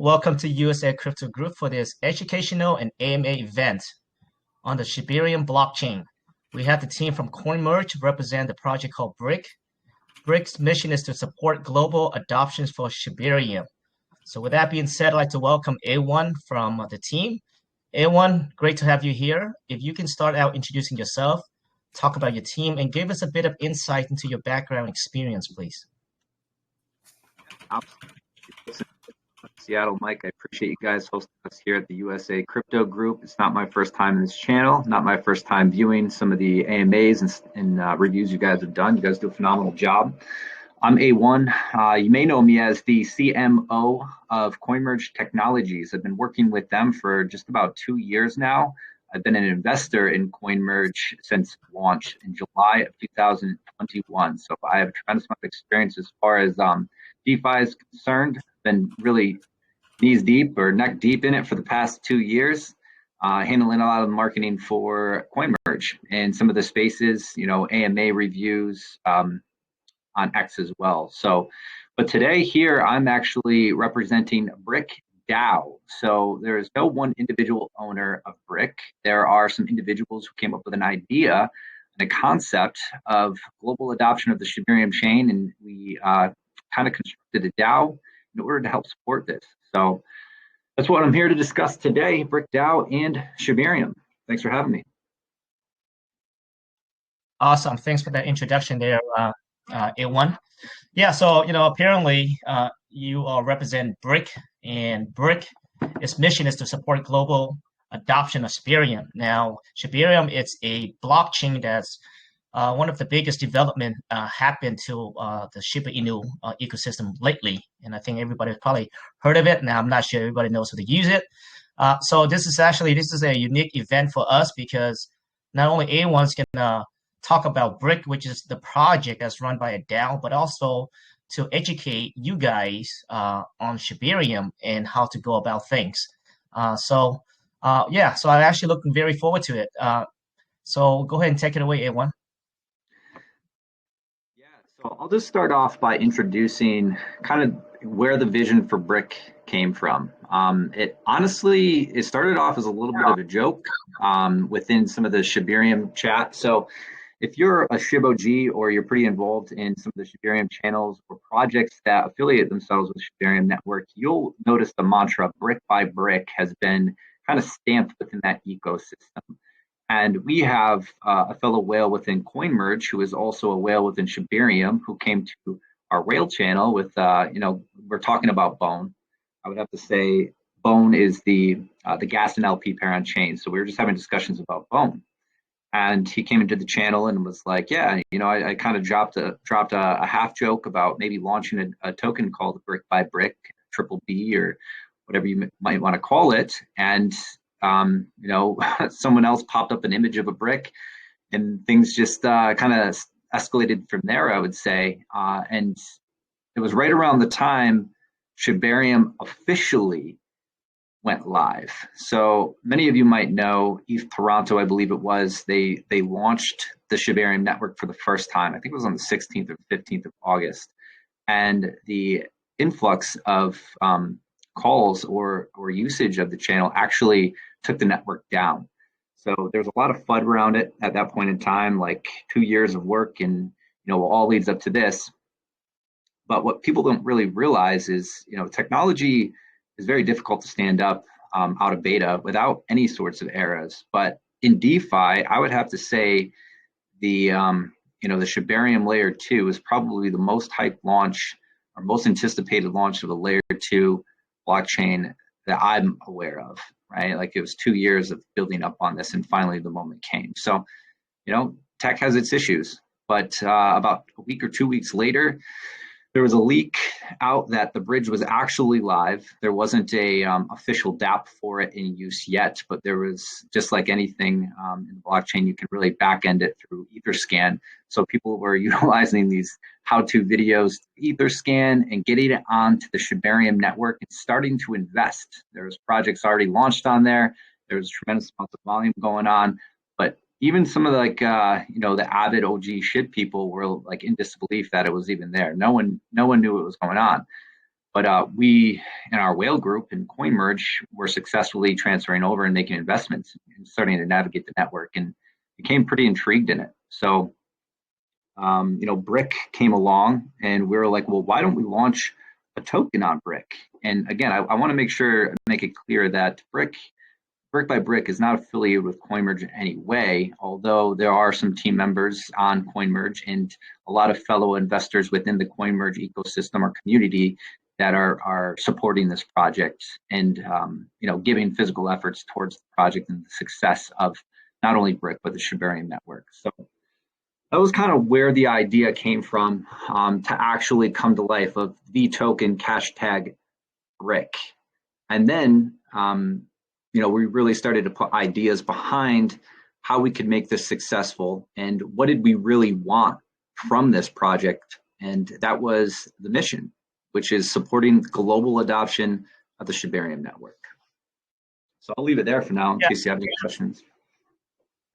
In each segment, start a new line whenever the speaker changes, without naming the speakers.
Welcome to USA Crypto Group for this educational and AMA event on the Shibarium blockchain. We have the team from CoinMerge represent the project called Brick. Brick's mission is to support global adoptions for Shibarium. So with that being said, I'd like to welcome A1 from the team. A1, great to have you here. If you can start out introducing yourself, talk about your team, and give us a bit of insight into your background experience, please.
Seattle, Mike, I appreciate you guys hosting us here at the USA Crypto Group. It's not my first time in this channel, not my first time viewing some of the AMAs and reviews you guys have done. You guys do a phenomenal job. I'm A1. You may know me as the CMO of CoinMerge Technologies. I've been working with them for just about 2 years now. I've been an investor in CoinMerge since launch in July of 2021. So I have a tremendous amount of experience as far as DeFi is concerned. Been really knees deep or neck deep in it for the past 2 years, handling a lot of the marketing for CoinMerge and some of the spaces, AMA reviews on X as well. So, but today here, I'm actually representing Brick DAO. So there is no one individual owner of Brick. There are some individuals who came up with an idea and a concept of global adoption of the Shibarium chain, and we kind of constructed a DAO in order to help support this. So that's what I'm here to discuss today, Brick DAO and Shibarium. Thanks for having me.
Awesome. Thanks for that introduction there, A1. Yeah, so, apparently you represent Brick, and Brick, its mission is to support global adoption of Shibarium. Now, Shibarium is a blockchain that's one of the biggest development happened to the Shiba Inu ecosystem lately, and I think everybody's probably heard of it. Now, I'm not sure everybody knows how to use it. So this is a unique event for us because not only A1's gonna talk about Brick, which is the project that's run by a DAO, but also to educate you guys on Shibarium and how to go about things. So I'm actually looking very forward to it. So go ahead and take it away, A1.
So I'll just start off by introducing kind of where the vision for Brick came from. It started off as a little bit of a joke within some of the Shibarium chat. So if you're a ShibOG or you're pretty involved in some of the Shibarium channels or projects that affiliate themselves with Shibarium Network, you'll notice the mantra brick by brick has been kind of stamped within that ecosystem. And we have a fellow whale within CoinMerge who is also a whale within Shibarium who came to our whale channel with, we're talking about Bone. I would have to say Bone is the gas and LP pair on chain. So we were just having discussions about Bone. And he came into the channel and was like, yeah, I kind of dropped a half joke about maybe launching a token called Brick by Brick, Triple B, or whatever you might want to call it. And someone else popped up an image of a brick, and things just kind of escalated from there, I would say. And it was right around the time Shibarium officially went live. So many of you might know ETH Toronto, I believe it was, they launched the Shibarium network for the first time. I think it was on the 16th or 15th of August. And the influx of calls or usage of the channel actually took the network down. So there's a lot of FUD around it at that point in time, like 2 years of work, and all leads up to this. But what people don't really realize is, technology is very difficult to stand up out of beta without any sorts of errors. But in DeFi, I would have to say the Shibarium layer 2 is probably the most hyped launch or most anticipated launch of a layer 2 blockchain that I'm aware of, right? Like it was 2 years of building up on this, and finally the moment came. So, tech has its issues, but about a week or 2 weeks later, there was a leak out that the bridge was actually live. There wasn't a official dApp for it in use yet, but there was, just like anything in the blockchain, you can really back-end it through Etherscan. So people were utilizing these how-to videos, Etherscan, and getting it onto the Shibarium network and starting to invest. There's projects already launched on there. There's tremendous amounts of volume going on, but even some of the avid OG shit people were like in disbelief that it was even there. No one knew what was going on. But we, in our whale group in CoinMerge, were successfully transferring over and making investments and starting to navigate the network, and became pretty intrigued in it. So, Brick came along, and we were like, well, why don't we launch a token on Brick? And again, I want to make it clear that Brick by Brick is not affiliated with CoinMerge in any way, although there are some team members on CoinMerge and a lot of fellow investors within the CoinMerge ecosystem or community that are supporting this project and giving physical efforts towards the project and the success of not only Brick but the Shibarium network. So that was kind of where the idea came from, to actually come to life of the token hashtag Brick. And then we really started to put ideas behind how we could make this successful and what did we really want from this project. And that was the mission, which is supporting global adoption of the Shibarium network. So I'll leave it there for now in case you have any questions.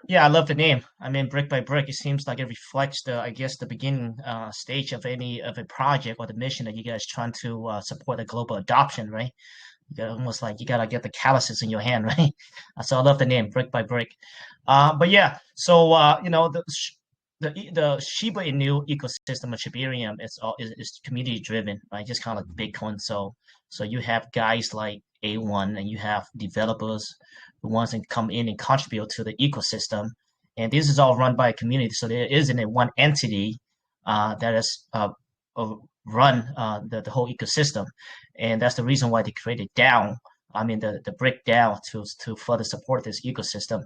Yeah, I love the name. I mean, Brick by Brick, it seems like it reflects the beginning stage of a project or the mission that you guys trying to support the global adoption, right? Almost like you gotta get the calluses in your hand, right? So I love the name, Brick by Brick. But yeah, so the Shiba Inu ecosystem of Shibarium is community driven, right? Just kind of like Bitcoin. So you have guys like A1 and you have developers who wants to come in and contribute to the ecosystem, and this is all run by a community. So there isn't a one entity that is run the whole ecosystem, and that's the reason why they created DAO. I mean the Brick DAO to further support this ecosystem.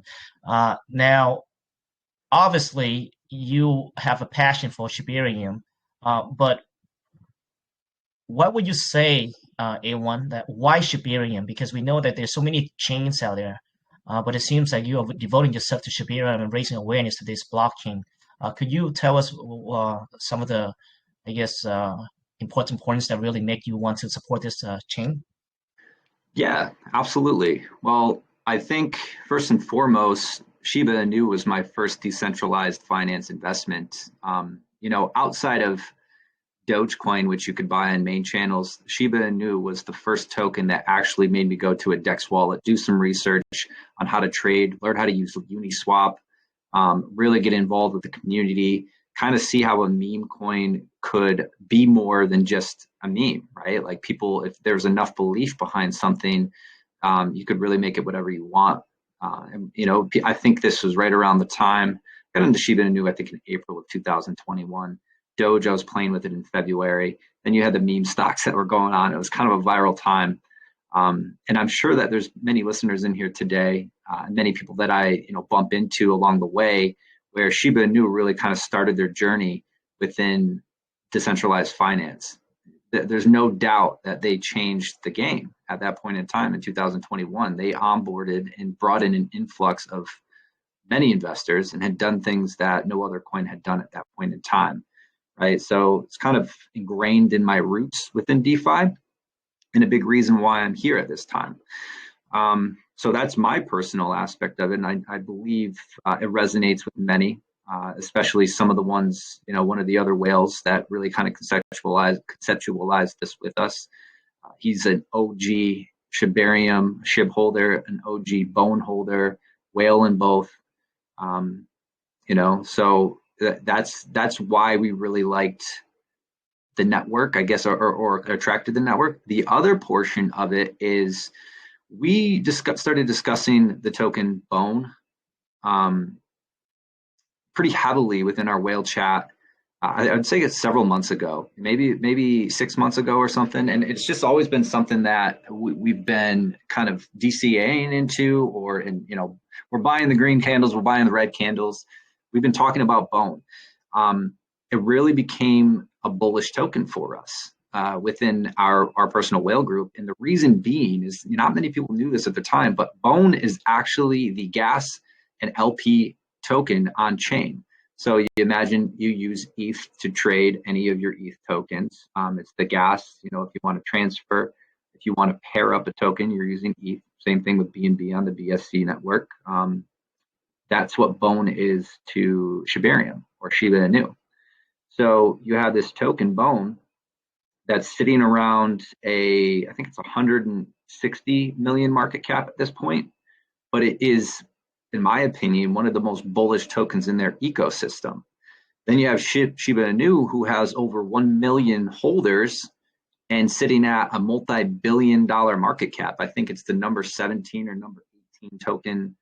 Now, obviously, you have a passion for Shibarium, but what would you say, A1, that why Shibarium? Because we know that there's so many chains out there, but it seems like you are devoting yourself to Shibarium and raising awareness to this blockchain. Could you tell us some of the, I guess, important points that really make you want to support this chain?
Yeah, absolutely. Well, I think first and foremost, Shiba Inu was my first decentralized finance investment. Outside of Dogecoin, which you could buy on main channels, Shiba Inu was the first token that actually made me go to a DEX wallet, do some research on how to trade, learn how to use Uniswap, really get involved with the community, kind of see how a meme coin could be more than just a meme, right? Like people, if there's enough belief behind something, you could really make it whatever you want. I think this was right around the time, got into Shiba Inu, I think in April of 2021. Doge, I was playing with it in February. Then you had the meme stocks that were going on. It was kind of a viral time. And I'm sure that there's many listeners in here today, many people that I bump into along the way, where Shiba Inu really kind of started their journey within decentralized finance. There's no doubt that they changed the game at that point in time in 2021. They onboarded and brought in an influx of many investors and had done things that no other coin had done at that point in time, right? So it's kind of ingrained in my roots within DeFi and a big reason why I'm here at this time. So that's my personal aspect of it, and I believe it resonates with many, especially some of the ones, one of the other whales that really kind of conceptualized this with us. He's an OG Shibarium SHIB holder, an OG bone holder, whale in both. So that's why we really liked the network, I guess, or attracted the network. The other portion of it is we started discussing the token Bone pretty heavily within our whale chat. I would say it's several months ago, maybe 6 months ago or something. And it's just always been something that we've been kind of DCAing into, we're buying the green candles, we're buying the red candles. We've been talking about Bone. It really became a bullish token for us within our personal whale group. And the reason being is not many people knew this at the time, but Bone is actually the gas and LP token on chain. So you imagine you use ETH to trade any of your ETH tokens. It's the gas, if you want to transfer, if you want to pair up a token, you're using ETH. Same thing with BNB on the BSC network. That's what Bone is to Shibarium or Shiba Inu. So you have this token Bone that's sitting around I think it's 160 million market cap at this point, but it is, in my opinion, one of the most bullish tokens in their ecosystem. Then you have Shiba Inu, who has over 1 million holders and sitting at a multi-billion-dollar market cap. I think it's the number 17 or number 18 token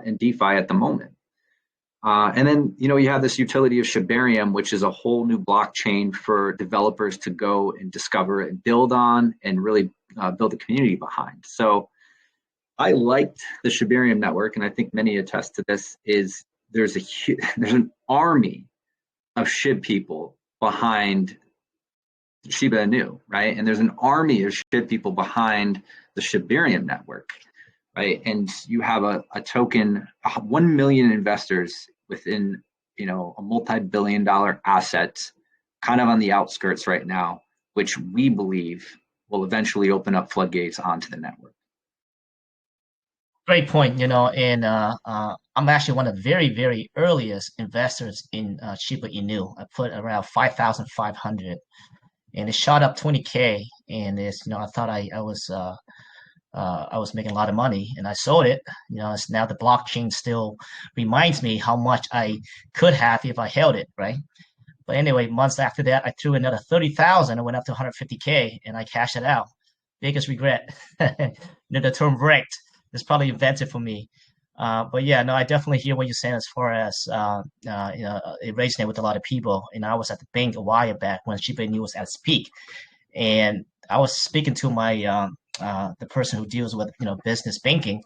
in DeFi at the moment. And then, you have this utility of Shibarium, which is a whole new blockchain for developers to go and discover and build on and really build a community behind. So I liked the Shibarium network, and I think many attest to this, is there's an army of SHIB people behind Shiba Inu, right? And there's an army of SHIB people behind the Shibarium network, right? And you have a token, 1 million investors within, a multi-billion-dollar asset, kind of on the outskirts right now, which we believe will eventually open up floodgates onto the network.
Great point, and I'm actually one of the very, very earliest investors in Shiba Inu. I put around 5,500, and it shot up 20K, and I thought I was making a lot of money, and I sold it. It's now the blockchain still reminds me how much I could have if I held it, right? But anyway, months after that, I threw another 30,000. It went up to 150K, and I cashed it out. Biggest regret. The term wrecked is probably invented for me. But yeah, no, I definitely hear what you're saying as far as it resonated with a lot of people. And I was at the bank a while back when Shiba Inu was at its peak, and I was speaking to my the person who deals with business banking.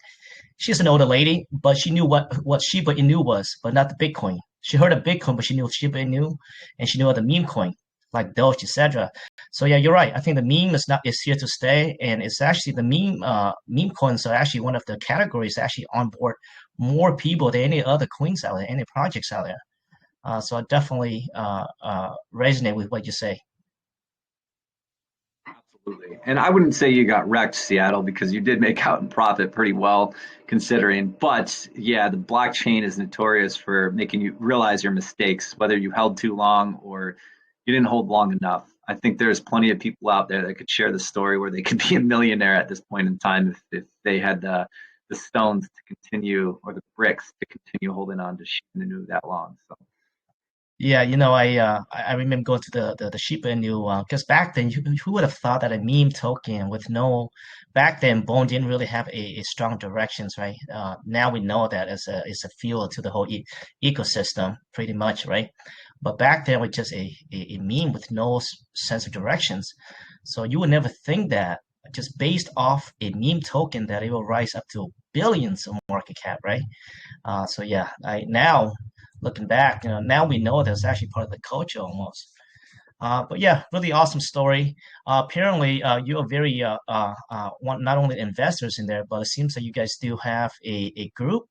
She's an older lady, but she knew what Shiba Inu was, but not the Bitcoin. She heard of Bitcoin, but she knew Shiba Inu, and she knew other meme coin like Doge, etc. So yeah, you're right. I think the meme is here to stay, and it's actually the meme coins are actually one of the categories that actually onboard more people than any other coins out there, any projects out there. So I definitely resonate with what you say.
Absolutely. And I wouldn't say you got wrecked, Seattle, because you did make out in profit pretty well considering. But yeah, the blockchain is notorious for making you realize your mistakes, whether you held too long or you didn't hold long enough. I think there's plenty of people out there that could share the story where they could be a millionaire at this point in time if they had the stones to continue, or the bricks to continue holding on to Shiba Inu that long. So.
Yeah, I remember going to the Shiba Inu because back then, who would have thought that a meme token with no, back then Bone didn't really have a strong directions, right? Now we know that it's a fuel to the whole ecosystem, pretty much, right? But back then, it was just a meme with no sense of directions. So you would never think that just based off a meme token that it will rise up to billions of market cap, right? So yeah, now looking back, now we know that's actually part of the culture almost. But yeah, really awesome story. Apparently, you are very not only investors in there, but it seems that you guys do have a group,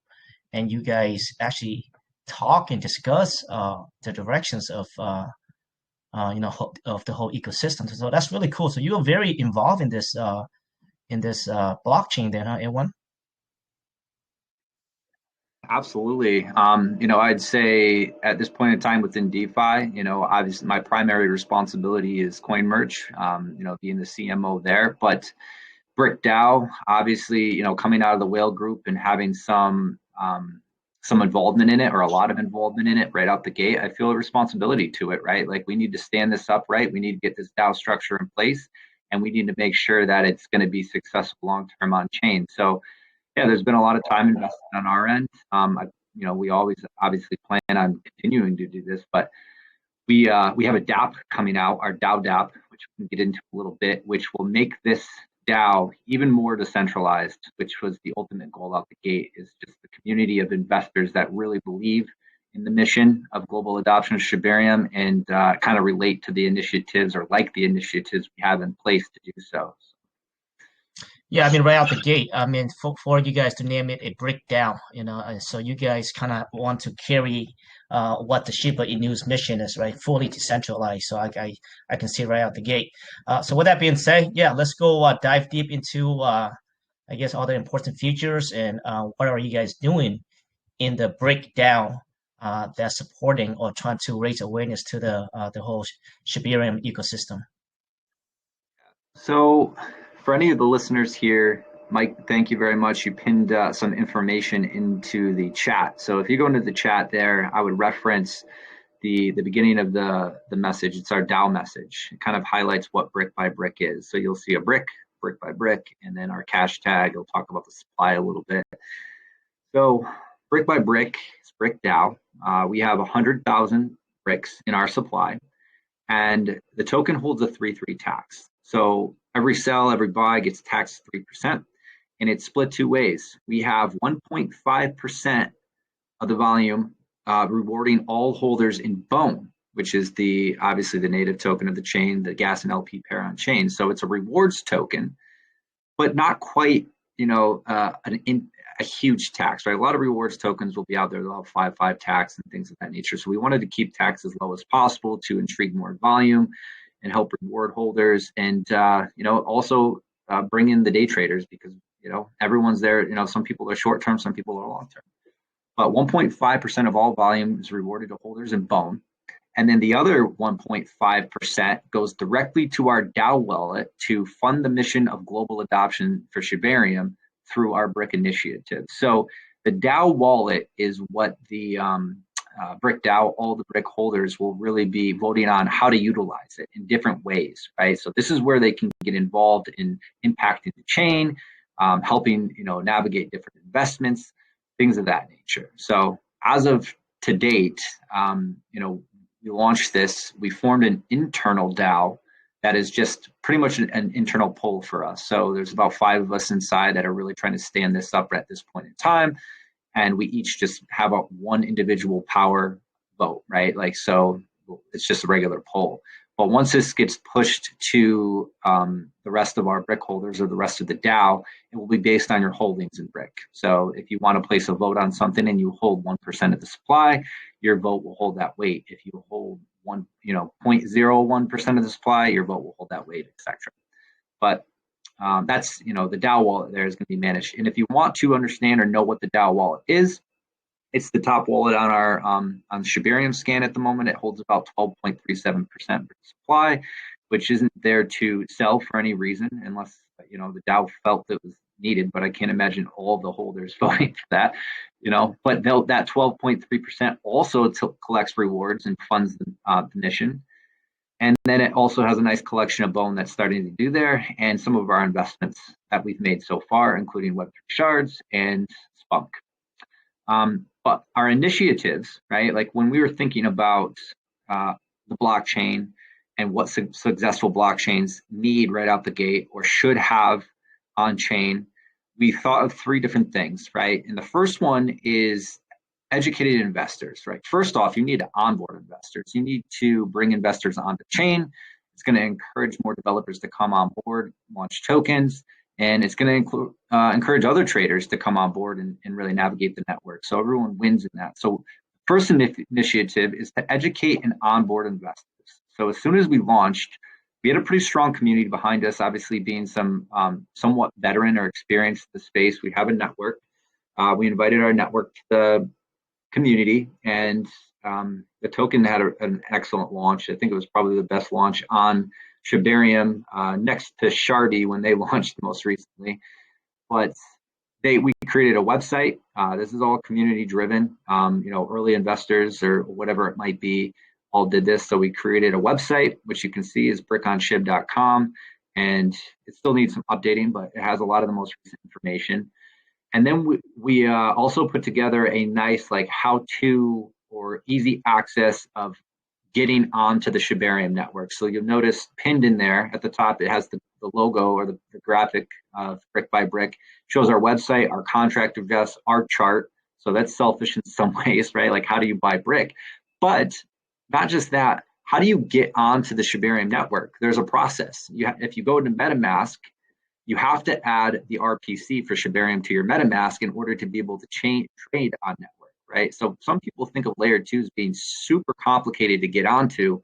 and you guys actually talk and discuss the directions of of the whole ecosystem. So that's really cool. So you are very involved in this blockchain, then, huh, everyone?
Absolutely. I'd say at this point in time within DeFi, obviously my primary responsibility is coin merge, being the CMO there. But Brick DAO, obviously, coming out of the whale group and having some involvement in it, or a lot of involvement in it right out the gate, I feel a responsibility to it, right? Like, we need to stand this up right. We need to get this DAO structure in place, and we need to make sure that it's going to be successful long term on chain. So yeah, there's been a lot of time invested on our end. We always obviously plan on continuing to do this, but we have a dApp coming out, our dApp, which we can get into a little bit, which will make this DAO even more decentralized, which was the ultimate goal out the gate, is just the community of investors that really believe in the mission of global adoption of Shibarium and kind of relate to the initiatives, or like the initiatives we have in place to do so.
Yeah, I mean, right out the gate, I mean, for you guys to name it a Brick DAO, so you guys kind of want to carry what the Shiba Inu's mission is, right? Fully decentralized. So I can see right out the gate. So with that being said, yeah, let's go dive deep into, I guess, all the important features and what are you guys doing in the Brick DAO that's supporting or trying to raise awareness to the whole Shibarium ecosystem.
So for any of the listeners here, Mike, thank you very much. You pinned some information into the chat. So if you go into the chat there, I would reference the beginning of the message. It's our DAO message. It kind of highlights what brick by brick is. So you'll see a brick by brick, and then our cash tag. It'll talk about the supply a little bit. So brick by brick is Brick DAO. We have 100,000 bricks in our supply, and the token holds a 3-3 tax. So every sell, every buy gets taxed 3%, and it's split two ways. We have 1.5% of the volume rewarding all holders in Bone, which is obviously the native token of the chain, the gas and LP pair on chain. So it's a rewards token, but not quite, a huge tax, right? A lot of rewards tokens will be out there. They'll have 5.5 tax and things of that nature. So we wanted to keep tax as low as possible to intrigue more volume and help reward holders, and also bring in the day traders, because everyone's there. Some people are short term, some people are long term. But 1.5% of all volume is rewarded to holders in Bone. And then the other 1.5% goes directly to our DAO wallet to fund the mission of global adoption for Shibarium through our Brick initiative. So the DAO wallet is what the Brick DAO, all the Brick holders will really be voting on how to utilize it in different ways, right? So this is where they can get involved in impacting the chain, helping navigate different investments, things of that nature. So as of to date, we launched this. We formed an internal DAO that is just pretty much an internal poll for us. So there's about 5 of us inside that are really trying to stand this up at this point in time. And we each just have a one individual power vote, right? So it's just a regular poll. But once this gets pushed to the rest of our Brick holders or the rest of the DAO, it will be based on your holdings in Brick. So if you want to place a vote on something and you hold 1% of the supply, your vote will hold that weight. If you hold 0.01% of the supply, your vote will hold that weight, etc. But that's the DAO wallet there is going to be managed. And if you want to understand or know what the DAO wallet is, it's the top wallet on our on Shibarium scan at the moment. It holds about 12.37% of the supply, which isn't there to sell for any reason unless the DAO felt it was needed. But I can't imagine all the holders voting for that. But that 12.3% also collects rewards and funds the mission. And then it also has a nice collection of Bone that's starting to do there, and some of our investments that we've made so far, including Web3 Shards and Spunk. But our initiatives, right? Like when we were thinking about the blockchain and what successful blockchains need right out the gate or should have on chain, we thought of 3 different things, right? And the first one is educated investors, right? First off, you need to onboard investors. You need to bring investors onto chain. It's going to encourage more developers to come on board, launch tokens, and it's going to encourage other traders to come on board and really navigate the network. So everyone wins in that. So first initiative is to educate and onboard investors. So as soon as we launched, we had a pretty strong community behind us, obviously being some somewhat veteran or experienced in the space. We have a network. We invited our network to the community, and the token had an excellent launch. I think it was probably the best launch on Shibarium, next to Shardy when they launched most recently. But we created a website. This is all community driven. Early investors or whatever it might be all did this. So we created a website, which you can see is brickonshib.com, and it still needs some updating, but it has a lot of the most recent information. And then we also put together a nice how-to or easy access of getting onto the Shibarium network. So you'll notice pinned in there at the top, it has the logo or the graphic of Brick by Brick, shows our website, our contract address, our chart. So that's selfish in some ways, right? Like how do you buy Brick? But not just that, how do you get onto the Shibarium network? There's a process. If you go to MetaMask, you have to add the RPC for Shibarium to your MetaMask in order to be able to trade on network, right? So some people think of layer 2 as being super complicated to get onto.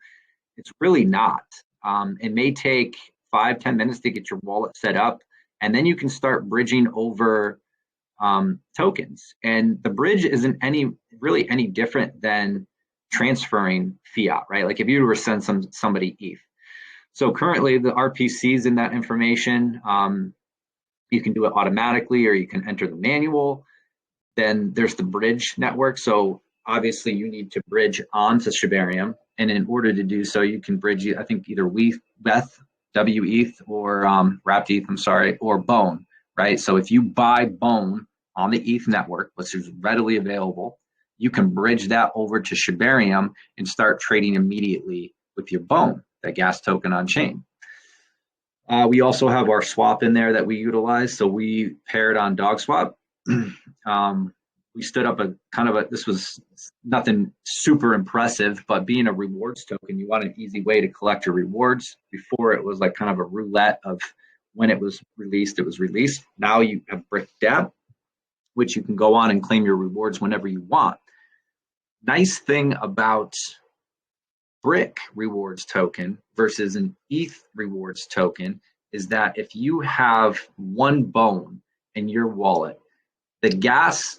It's really not. It may take 5-10 minutes to get your wallet set up, and then you can start bridging over tokens. And the bridge isn't really any different than transferring fiat, right? Like if you were to send somebody ETH. So currently the RPC is in that information. You can do it automatically or you can enter the manual. Then there's the bridge network. So obviously you need to bridge onto Shibarium. And in order to do so, you can bridge, I think, either WETH, WETH, or Wrapped ETH, I'm sorry, or Bone, right? So if you buy Bone on the ETH network, which is readily available, you can bridge that over to Shibarium and start trading immediately with your Bone, that gas token on chain. We also have our swap in there that we utilize. So we paired on DogSwap. We stood up this was nothing super impressive, but being a rewards token, you want an easy way to collect your rewards. Before it was like kind of a roulette of when it was released, it was released. Now you have Brick DAO, which you can go on and claim your rewards whenever you want. Nice thing about Brick rewards token versus an ETH rewards token is that if you have one Bone in your wallet, the gas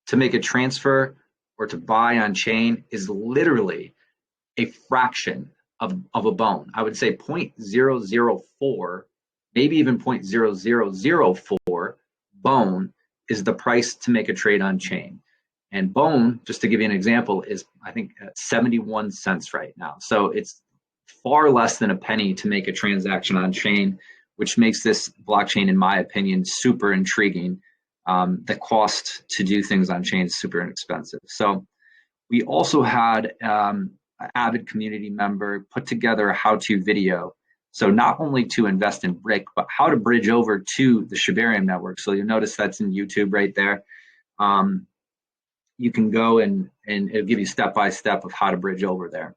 to make a transfer or to buy on chain is literally a fraction of a Bone. I would say 0.004, maybe even 0.0004 Bone is the price to make a trade on chain. And Bone, just to give you an example, is I think at 71 cents right now. So it's far less than a penny to make a transaction on chain, which makes this blockchain, in my opinion, super intriguing. The cost to do things on chain is super inexpensive. So we also had an avid community member put together a how-to video. So not only to invest in Brick, but how to bridge over to the Shibarium network. So you'll notice that's in YouTube right there. You can go and it'll give you step-by-step of how to bridge over there.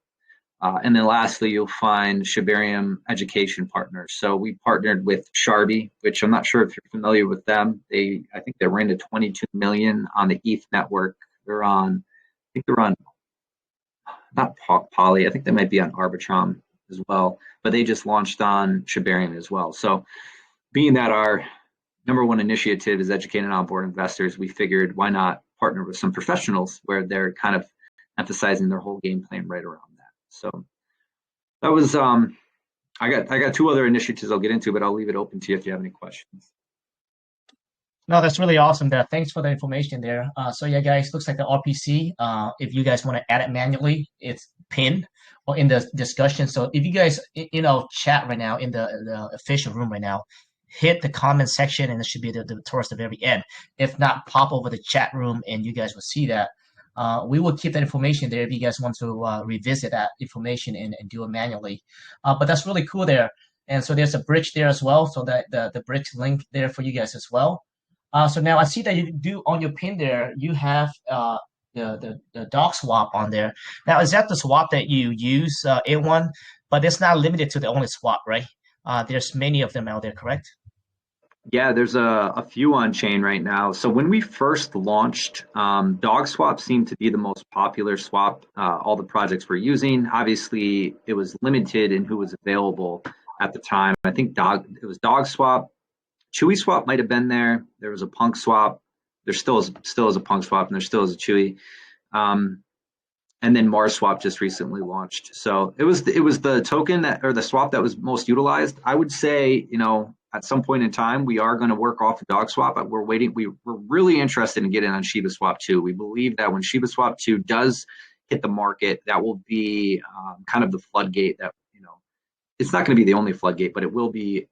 And then lastly, you'll find Shibarium education partners. So we partnered with Sharby, which I'm not sure if you're familiar with them. I think they ran to 22 million on the ETH network. They're on not Poly, I think they might be on Arbitrum as well, but they just launched on Shibarium as well. So being that our number one initiative is educating onboard investors, we figured why not partner with some professionals where they're kind of emphasizing their whole game plan right around that. So that was I got two other initiatives I'll get into, but I'll leave it open to you if you have any questions.
No, that's really awesome there. Thanks for the information there. So yeah, guys, looks like the RPC, if you guys want to add it manually, it's pinned or in the discussion. So if you guys, chat right now in the official room right now, hit the comment section and it should be towards the very end. If not, pop over the chat room and you guys will see that. We will keep that information there if you guys want to revisit that information and do it manually. But that's really cool there. And so there's a bridge there as well. So that the bridge link there for you guys as well. So now I see that you do on your pin there, you have the dog swap on there. Now, is that the swap that you use, A1? But it's not limited to the only swap, right? There's many of them out there, correct?
Yeah, there's a few on chain right now. So when we first launched, Dog Swap seemed to be the most popular swap all the projects were using. Obviously, it was limited in who was available at the time. I think it was Dog Swap. Chewy Swap might have been there. There was a Punk Swap. There still is a Punk Swap, and there still is a Chewy. And then Mars Swap just recently launched. So it was the token or the swap that was most utilized. I would say, at some point in time, we are going to work off of Dog Swap, but we're waiting. We're really interested in getting on Shiba Swap 2. We believe that when Shiba Swap 2 does hit the market, that will be kind of the floodgate that, it's not going to be the only floodgate, but it will be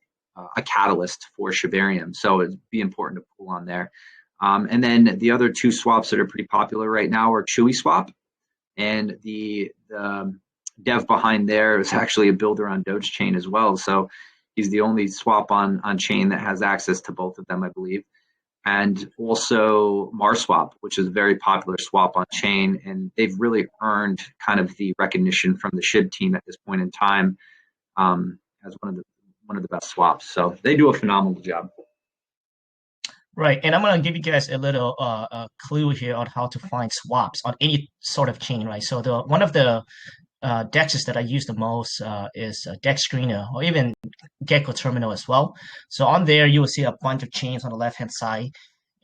a catalyst for Shibarium. So it'd be important to pull on there. And then the other two swaps that are pretty popular right now are Chewy Swap. And the dev behind there is actually a builder on Doge Chain as well. So he's the only swap on chain that has access to both of them, I believe. And also Mars Swap, which is a very popular swap on chain. And they've really earned kind of the recognition from the SHIB team at this point in time as one of the best swaps. So they do a phenomenal job.
Right, and I'm going to give you guys a little clue here on how to find swaps on any sort of chain, right? So one of the dexes that I use the most is Dex Screener or even Gecko Terminal as well. So on there, you will see a bunch of chains on the left-hand side,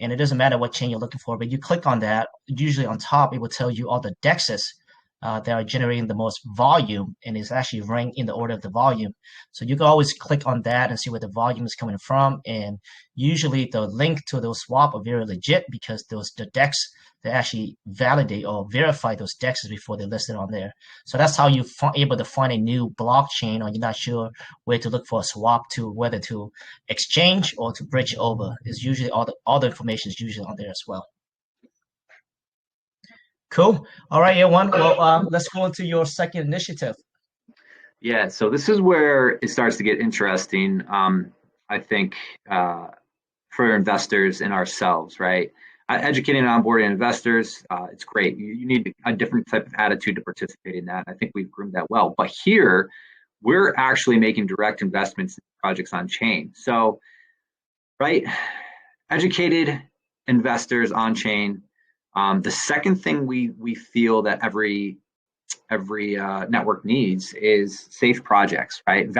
and it doesn't matter what chain you're looking for, but you click on that, usually on top, it will tell you all the dexes that are generating the most volume, and it's actually ranked in the order of the volume. So you can always click on that and see where the volume is coming from. And usually the link to those swap are very legit because the DEX, they actually validate or verify those DEXs before they're listed on there. So that's how you're able to find a new blockchain, or you're not sure where to look for a swap, to whether to exchange or to bridge over. Is usually all the information is usually on there as well. Cool. All right, everyone. Well, let's go into your second initiative.
Yeah, so this is where it starts to get interesting, I think, for investors and ourselves, right? Educating and onboarding investors, it's great. You need a different type of attitude to participate in that. I think we've groomed that well. But here, we're actually making direct investments in projects on chain. So, right, educated investors on chain. The second thing we feel that every network needs is safe projects, right?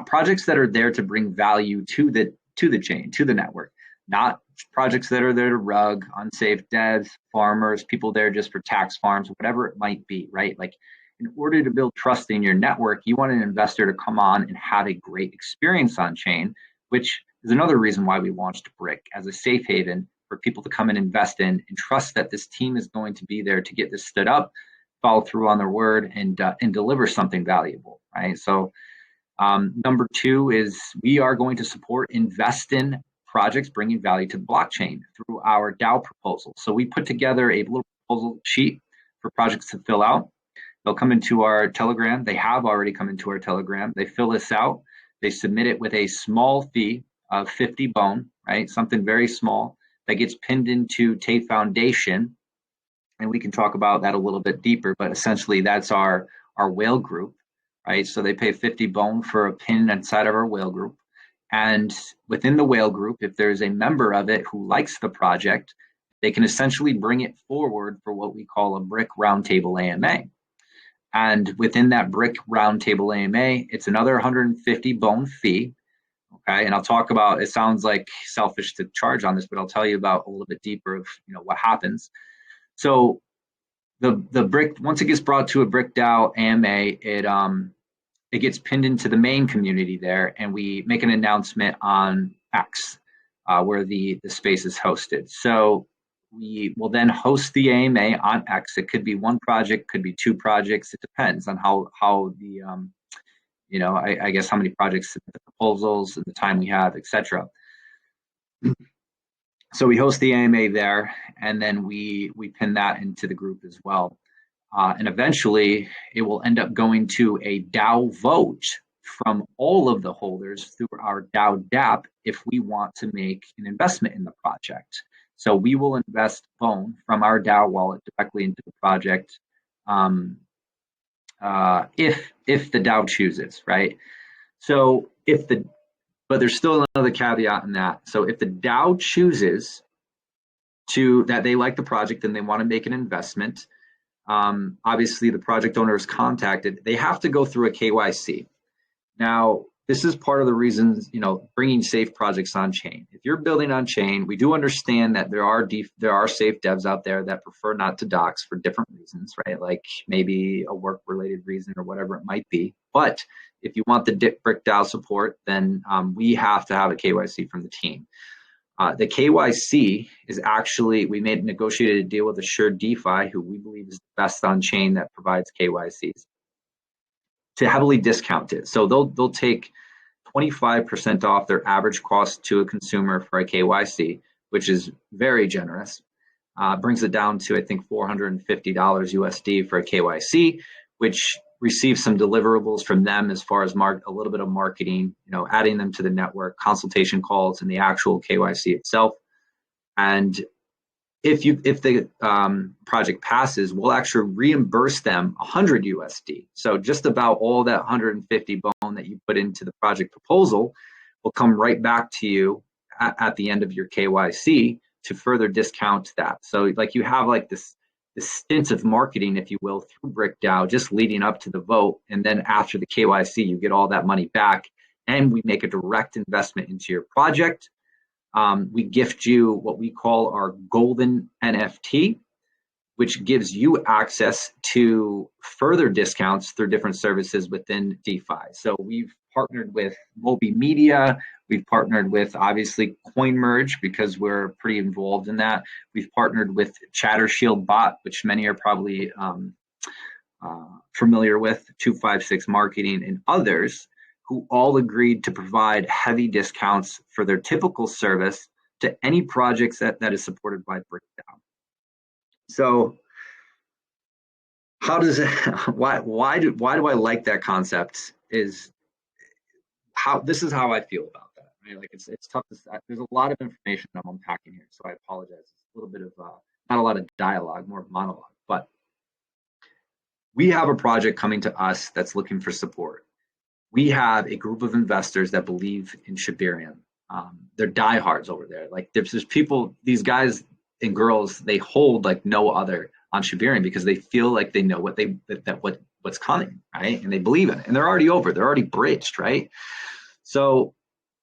Projects that are there to bring value to the chain, to the network, not projects that are there to rug unsafe devs, farmers, people there just for tax farms, whatever it might be, right? Like, in order to build trust in your network, you want an investor to come on and have a great experience on chain, which is another reason why we launched Brick as a safe haven for people to come and invest in and trust that this team is going to be there to get this stood up, follow through on their word, and deliver something valuable, right? So number two is we are going to support, invest in projects bringing value to the blockchain through our DAO proposal. So we put together a little proposal sheet for projects to fill out. They'll come into our Telegram. They have already come into our Telegram. They fill this out. They submit it with a small fee of 50 BONE, right? Something very small that gets pinned into Tay Foundation. And we can talk about that a little bit deeper, but essentially that's our whale group, right? So they pay 50 BONE for a pin inside of our whale group. And within the whale group, if there's a member of it who likes the project, they can essentially bring it forward for what we call a Brick Roundtable AMA. And within that Brick Roundtable AMA, it's another 150 BONE fee. Okay, and I'll talk about, it sounds like selfish to charge on this, but I'll tell you about a little bit deeper of what happens. So the Brick, once it gets brought to a Brick DAO AMA, it gets pinned into the main community there, and we make an announcement on X, where the space is hosted. So we will then host the AMA on X. It could be one project, could be two projects. It depends on how the I guess how many projects, the proposals, and the time we have, etc. So we host the AMA there, and then we pin that into the group as well. And eventually, it will end up going to a DAO vote from all of the holders through our DAO dApp if we want to make an investment in the project. So we will invest BONE from our DAO wallet directly into the project if the DAO chooses, right? So but there's still another caveat in that. So if the DAO chooses that they like the project and they want to make an investment, obviously the project owner is contacted. They have to go through a KYC. Now, this is part of the reasons, bringing safe projects on chain. If you're building on chain, we do understand that there are safe devs out there that prefer not to dox for different reasons, right? Like maybe a work-related reason or whatever it might be. But if you want the Brick DAO support, then we have to have a KYC from the team. The KYC is actually, we negotiated a deal with Assured DeFi, who we believe is the best on chain that provides KYCs, to heavily discount it. So they'll take 25% off their average cost to a consumer for a KYC, which is very generous. Brings it down to, I think, $450 USD for a KYC, which receives some deliverables from them as far as a little bit of marketing, adding them to the network, consultation calls, and the actual KYC itself. And if the project passes, we'll actually reimburse them 100 USD. So just about all that 150 BONE that you put into the project proposal will come right back to you at the end of your KYC to further discount that. So like you have like this stint of marketing, if you will, through Brick DAO, just leading up to the vote. And then after the KYC, you get all that money back, and we make a direct investment into your project. We gift you what we call our golden NFT, which gives you access to further discounts through different services within DeFi. So we've partnered with Moby Media. We've partnered with, obviously, CoinMerge, because we're pretty involved in that. We've partnered with Chatter Shield Bot, which many are probably familiar with, 256 Marketing, and others, who all agreed to provide heavy discounts for their typical service to any projects that is supported by Brick DAO. So how does it, why do I like that concept is this is how I feel about that, right? Like it's tough to, there's a lot of information I'm unpacking here, so I apologize. It's a little bit of not a lot of dialogue, more of monologue, but we have a project coming to us that's looking for support. We have a group of investors that believe in Shibarium. They're diehards over there. Like there's people, these guys and girls, they hold like no other on Shibarium because they feel like they know what's coming, right? And they believe in it, and they're already bridged, right? So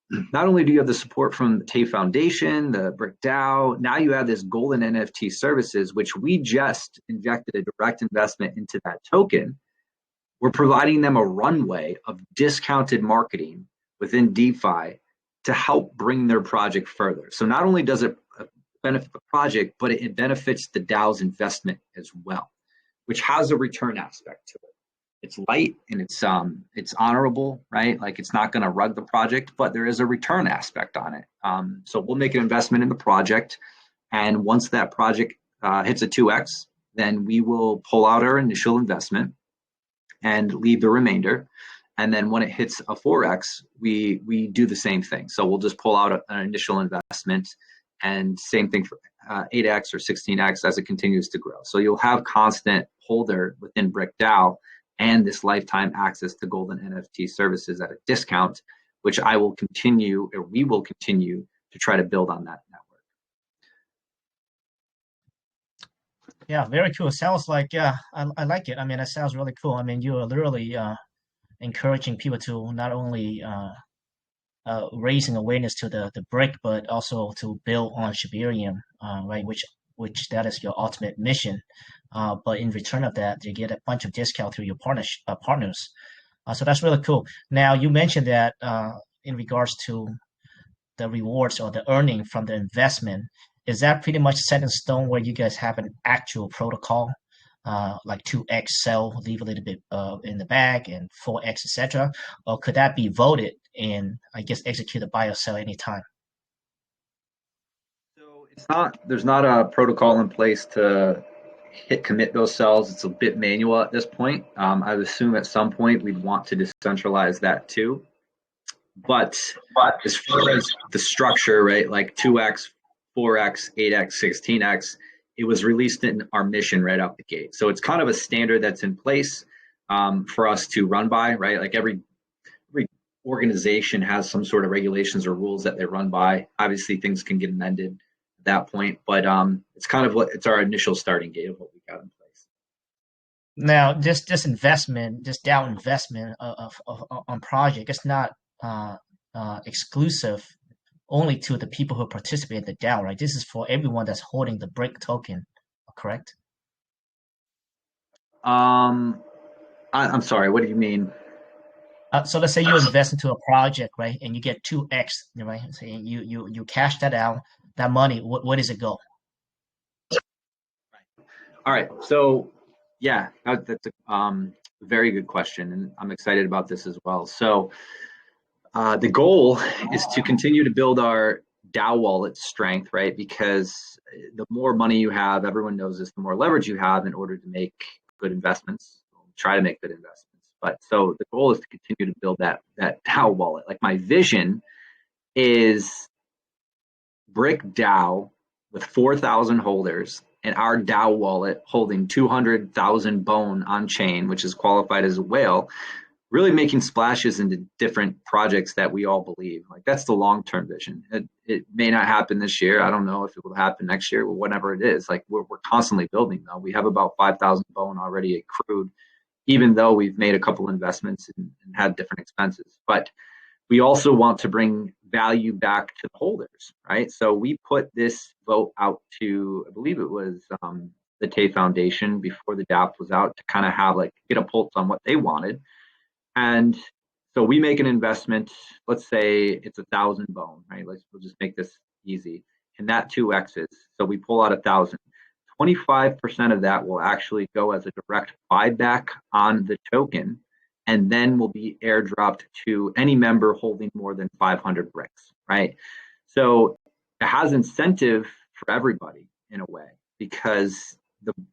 not only do you have the support from the TAO Foundation, the Brick DAO, now you have this golden NFT services, which we just injected a direct investment into that token. We're providing them a runway of discounted marketing within DeFi to help bring their project further. So not only does it benefit the project, but it benefits the DAO's investment as well, which has a return aspect to it. It's light and it's honorable, right? Like it's not going to rug the project, but there is a return aspect on it. So we'll make an investment in the project, and once that project hits a 2x, then we will pull out our initial investment and leave the remainder. And then when it hits a 4x, we do the same thing. So we'll just pull out an initial investment, and same thing for 8x or 16x as it continues to grow. So you'll have constant holder within Brick DAO and this lifetime access to golden NFT services at a discount, which we will continue to try to build on that network.
Yeah, very cool. Sounds like, yeah, I like it. I mean, that sounds really cool. I mean, you are literally encouraging people to not only raising awareness to the brick, but also to build on Shibarium, right? Which that is your ultimate mission. But in return of that, you get a bunch of discount through your partners. So that's really cool. Now you mentioned that in regards to the rewards or the earning from the investment, is that pretty much set in stone where you guys have an actual protocol, like 2x sell, leave a little bit in the bag, and 4x, etc.? Or could that be voted and, I guess, executed buy or sell anytime?
So there's not a protocol in place to commit those cells. It's a bit manual at this point. I would assume at some point we'd want to decentralize that too. But as far as the structure, right, like 2x, 4x, 8x, 16x, it was released in our mission right out the gate. So it's kind of a standard that's in place for us to run by, right? Like every organization has some sort of regulations or rules that they run by. Obviously, things can get amended at that point, but it's kind of it's our initial starting gate of what we got in place.
Now, this investment, this DAO investment on project, it's not exclusive only to the people who participate in the DAO, right? This is for everyone that's holding the Brick token, correct?
I'm sorry, what do you mean?
So let's say you invest into a project, right, and you get 2x, right? So you cash that out, that money, where does it go?
All right, so yeah, that's a very good question, and I'm excited about this as well. So the goal is to continue to build our DAO wallet strength, right? Because the more money you have, everyone knows this, the more leverage you have in order to make good investments, try to make good investments. But so the goal is to continue to build that DAO wallet. Like my vision is Brick DAO with 4,000 holders and our DAO wallet holding 200,000 bone on chain, which is qualified as a whale, really making splashes into different projects that we all believe. Like that's the long-term vision. It may not happen this year. I don't know if it will happen next year or whatever it is. Like we're constantly building though. We have about 5,000 bone already accrued, even though we've made a couple investments and had different expenses. But we also want to bring value back to the holders, right? So we put this vote out to, I believe it was the the Tay Foundation before the dApp was out to kind of have like get a pulse on what they wanted. And so we make an investment, let's say it's 1,000 bone, right? We'll just make this easy. And that 2x's. So we pull out 1,000. 25% of that will actually go as a direct buyback on the token, and then will be airdropped to any member holding more than 500 bricks, right? So it has incentive for everybody in a way, because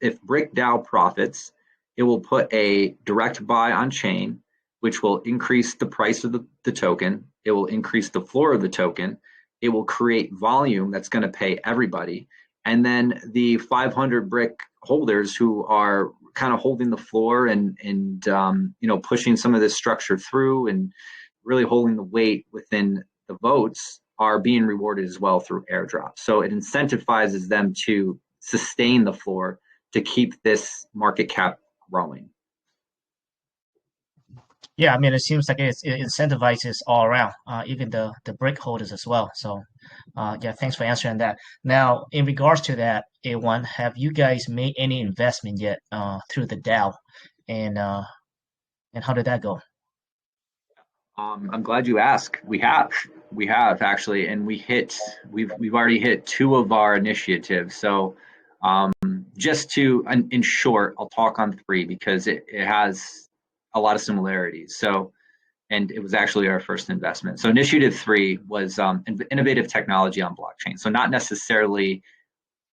if Brick DAO profits, it will put a direct buy on chain, which will increase the price of the token. It will increase the floor of the token. It will create volume that's going to pay everybody. And then the 500 brick holders who are kind of holding the floor and pushing some of this structure through and really holding the weight within the votes are being rewarded as well through airdrop. So it incentivizes them to sustain the floor to keep this market cap growing.
Yeah, I mean, it seems like it incentivizes all around, even the brick holders as well. So, yeah, thanks for answering that. Now, in regards to that, A1, have you guys made any investment yet through the DAO, and how did that go?
I'm glad you asked. We have actually, and we've already hit 2 of our initiatives. So, just to, in short, I'll talk on 3 because it has a lot of similarities. So, and it was actually our first investment. So initiative 3 was innovative technology on blockchain. So not necessarily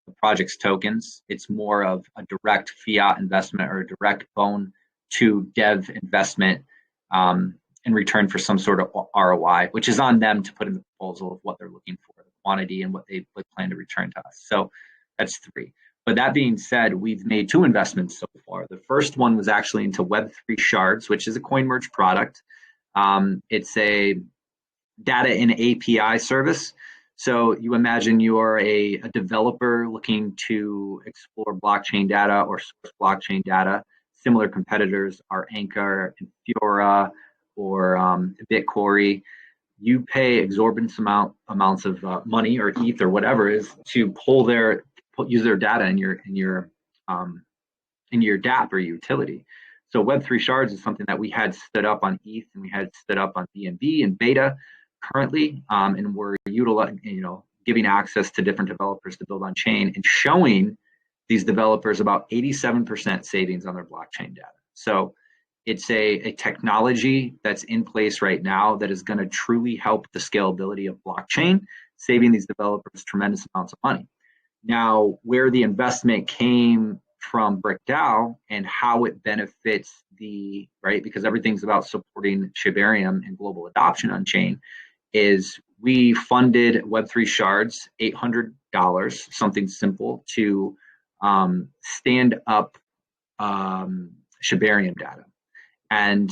the project's tokens. It's more of a direct fiat investment or a direct bone to dev investment in return for some sort of ROI, which is on them to put in the proposal of what they're looking for, the quantity and what they plan to return to us. So that's 3. But that being said, we've made 2 investments so far. The first one was actually into Web3 Shards, which is a coin merge product. It's a data and API service. So you imagine you're a developer looking to explore blockchain data or source blockchain data. Similar competitors are Anchor, Fiora, or Bitcoin. You pay exorbitant amounts of money or ETH or whatever it is to use their data in your dApp or utility. So Web3 Shards is something that we had stood up on ETH and we had stood up on BNB and beta currently, and we're giving access to different developers to build on chain and showing these developers about 87% savings on their blockchain data. So it's a technology that's in place right now that is going to truly help the scalability of blockchain, saving these developers tremendous amounts of money. Now, where the investment came from Brick DAO and how it benefits because everything's about supporting Shibarium and global adoption on chain, is we funded Web3 Shards $800, something simple, to stand up Shibarium data and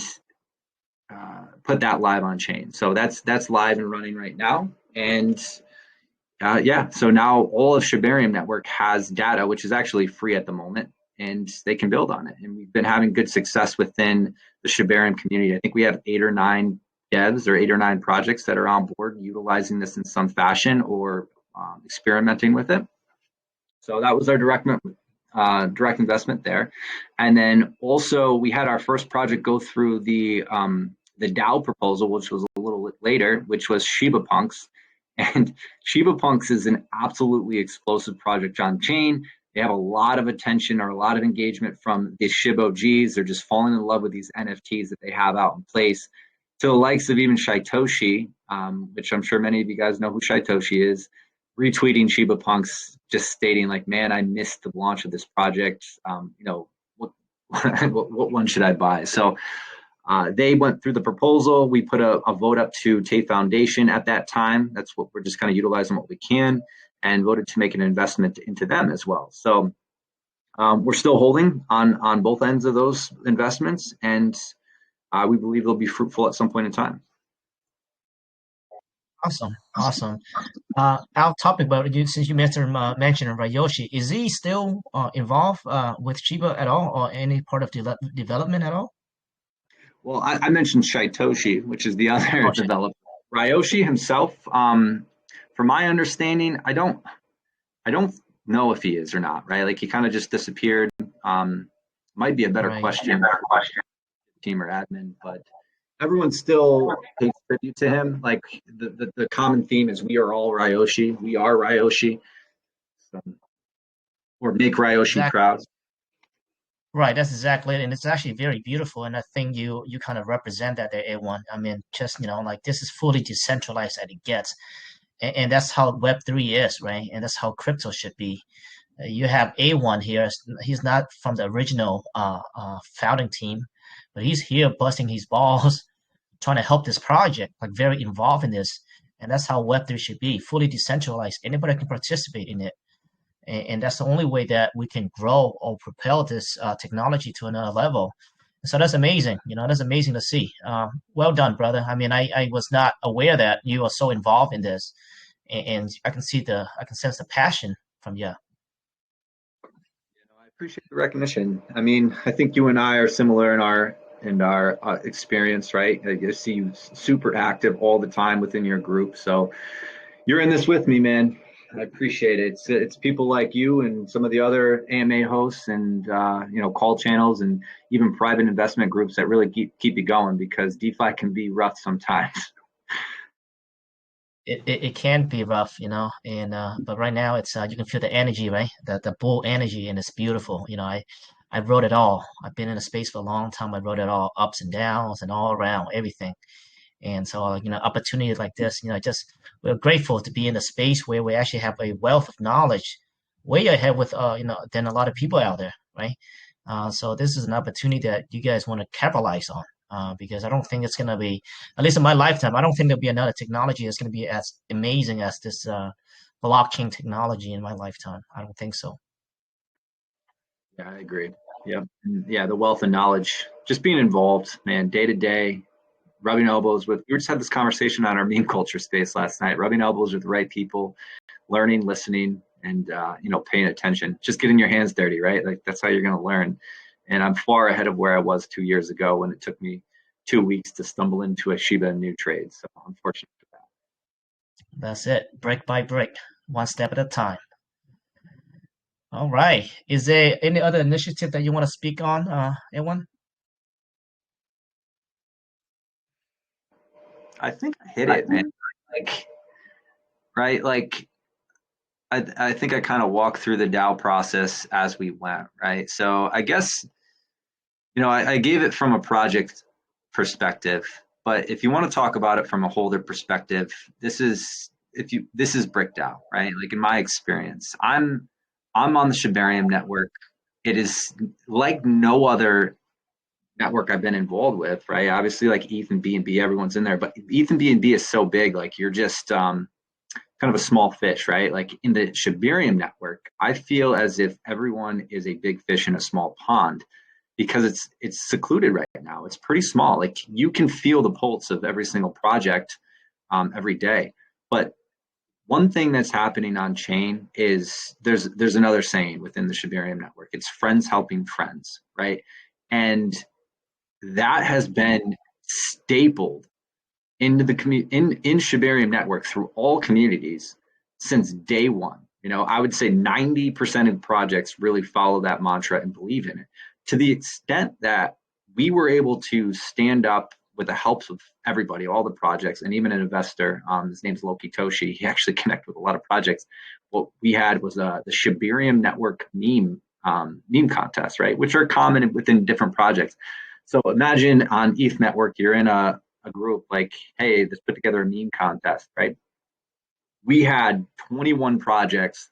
put that live on chain. So that's live and running right now. And so now all of Shibarium network has data, which is actually free at the moment, and they can build on it. And we've been having good success within the Shibarium community. I think we have 8 or 9 devs or 8 or 9 projects that are on board utilizing this in some fashion or experimenting with it. So that was our direct investment there. And then also we had our first project go through the DAO proposal, which was a little later, which was Shiba Punks. And Shiba Punks is an absolutely explosive project on chain. They have a lot of attention or a lot of engagement from the Shiba OGs. They're just falling in love with these NFTs that they have out in place, to the likes of even Shaitoshi, which I'm sure many of you guys know who Shaitoshi is, retweeting Shiba Punks, just stating like, man, I missed the launch of this project. What one should I buy? So they went through the proposal. We put a vote up to Tay Foundation at that time. That's what we're just kind of utilizing what we can, and voted to make an investment into them as well. So we're still holding on both ends of those investments, and we believe they'll be fruitful at some point in time.
Awesome. Our topic about you, since you mentioned Ryoshi, is he still involved with Shiba at all, or any part of development at all?
Well, I mentioned Shaitoshi, which is the other developer. Ryoshi himself, from my understanding, I don't know if he is or not, right? Like he kind of just disappeared. Might be a better question, team or admin, but everyone still pays tribute to him. Like the common theme is we are all Ryoshi. We are Ryoshi. So, or make Ryoshi
Exactly.
proud.
Right, that's exactly it, and it's actually very beautiful. And I think you kind of represent that there, A1. I mean, just like this is fully decentralized as it gets, and that's how Web3 is, right? And that's how crypto should be. You have A1 here. He's not from the original founding team, but he's here busting his balls, trying to help this project, like very involved in this. And that's how Web3 should be, fully decentralized. Anybody can participate in it. And that's the only way that we can grow or propel this technology to another level. So that's amazing. That's amazing to see. Well done, brother. I mean, I was not aware that you are so involved in this, and I can sense the passion from you.
I appreciate the recognition. I mean, I think you and I are similar in our experience, right? I see you super active all the time within your group. So you're in this with me, man. I appreciate it. It's people like you and some of the other AMA hosts and call channels and even private investment groups that really keep you going, because DeFi can be rough sometimes.
It can be rough, and but right now it's you can feel the energy, right? The bull energy, and it's beautiful. I wrote it all. I've been in the space for a long time. I wrote it all, ups and downs and all around everything. And so, opportunities like this, just we're grateful to be in a space where we actually have a wealth of knowledge, way ahead with than a lot of people out there, right? So this is an opportunity that you guys want to capitalize on, because I don't think it's going to be, at least in my lifetime, I don't think there'll be another technology that's going to be as amazing as this blockchain technology in my lifetime. I don't think so.
Yeah, I agree. Yeah, yeah, the wealth of knowledge, just being involved, man, day to day, rubbing elbows with. We just had this conversation on our meme culture space last night. Rubbing elbows with the right people, learning, listening, and paying attention. Just getting your hands dirty, right? Like that's how you're going to learn. And I'm far ahead of where I was 2 years ago when it took me 2 weeks to stumble into a Shiba Inu trade. So I'm fortunate for that.
That's it, brick by brick, one step at a time. All right. Is there any other initiative that you want to speak on, anyone?
I think I hit it, man. Like, right? Like, I think I kind of walked through the DAO process as we went, right? So I guess, I gave it from a project perspective, but if you want to talk about it from a holder perspective, this is Brick DAO, right? Like in my experience, I'm on the Shibarium network. It is like no other network I've been involved with, right? Obviously, like ETH and BNB, everyone's in there, but ETH and BNB is so big, like you're just kind of a small fish, right? Like in the Shibarium network, I feel as if everyone is a big fish in a small pond, because it's secluded right now. It's pretty small. Like you can feel the pulse of every single project every day. But one thing that's happening on chain is there's another saying within the Shibarium network. It's friends helping friends, right? And that has been stapled into the in Shibarium network through all communities since day one. I would say 90% of projects really follow that mantra and believe in it, to the extent that we were able to stand up with the help of everybody, all the projects, and even an investor. His name's Loki Toshi. He actually connected with a lot of projects. What we had was the Shibarium network meme contest, right, which are common within different projects. So imagine on ETH network, you're in a group like, hey, let's put together a meme contest, right? We had 21 projects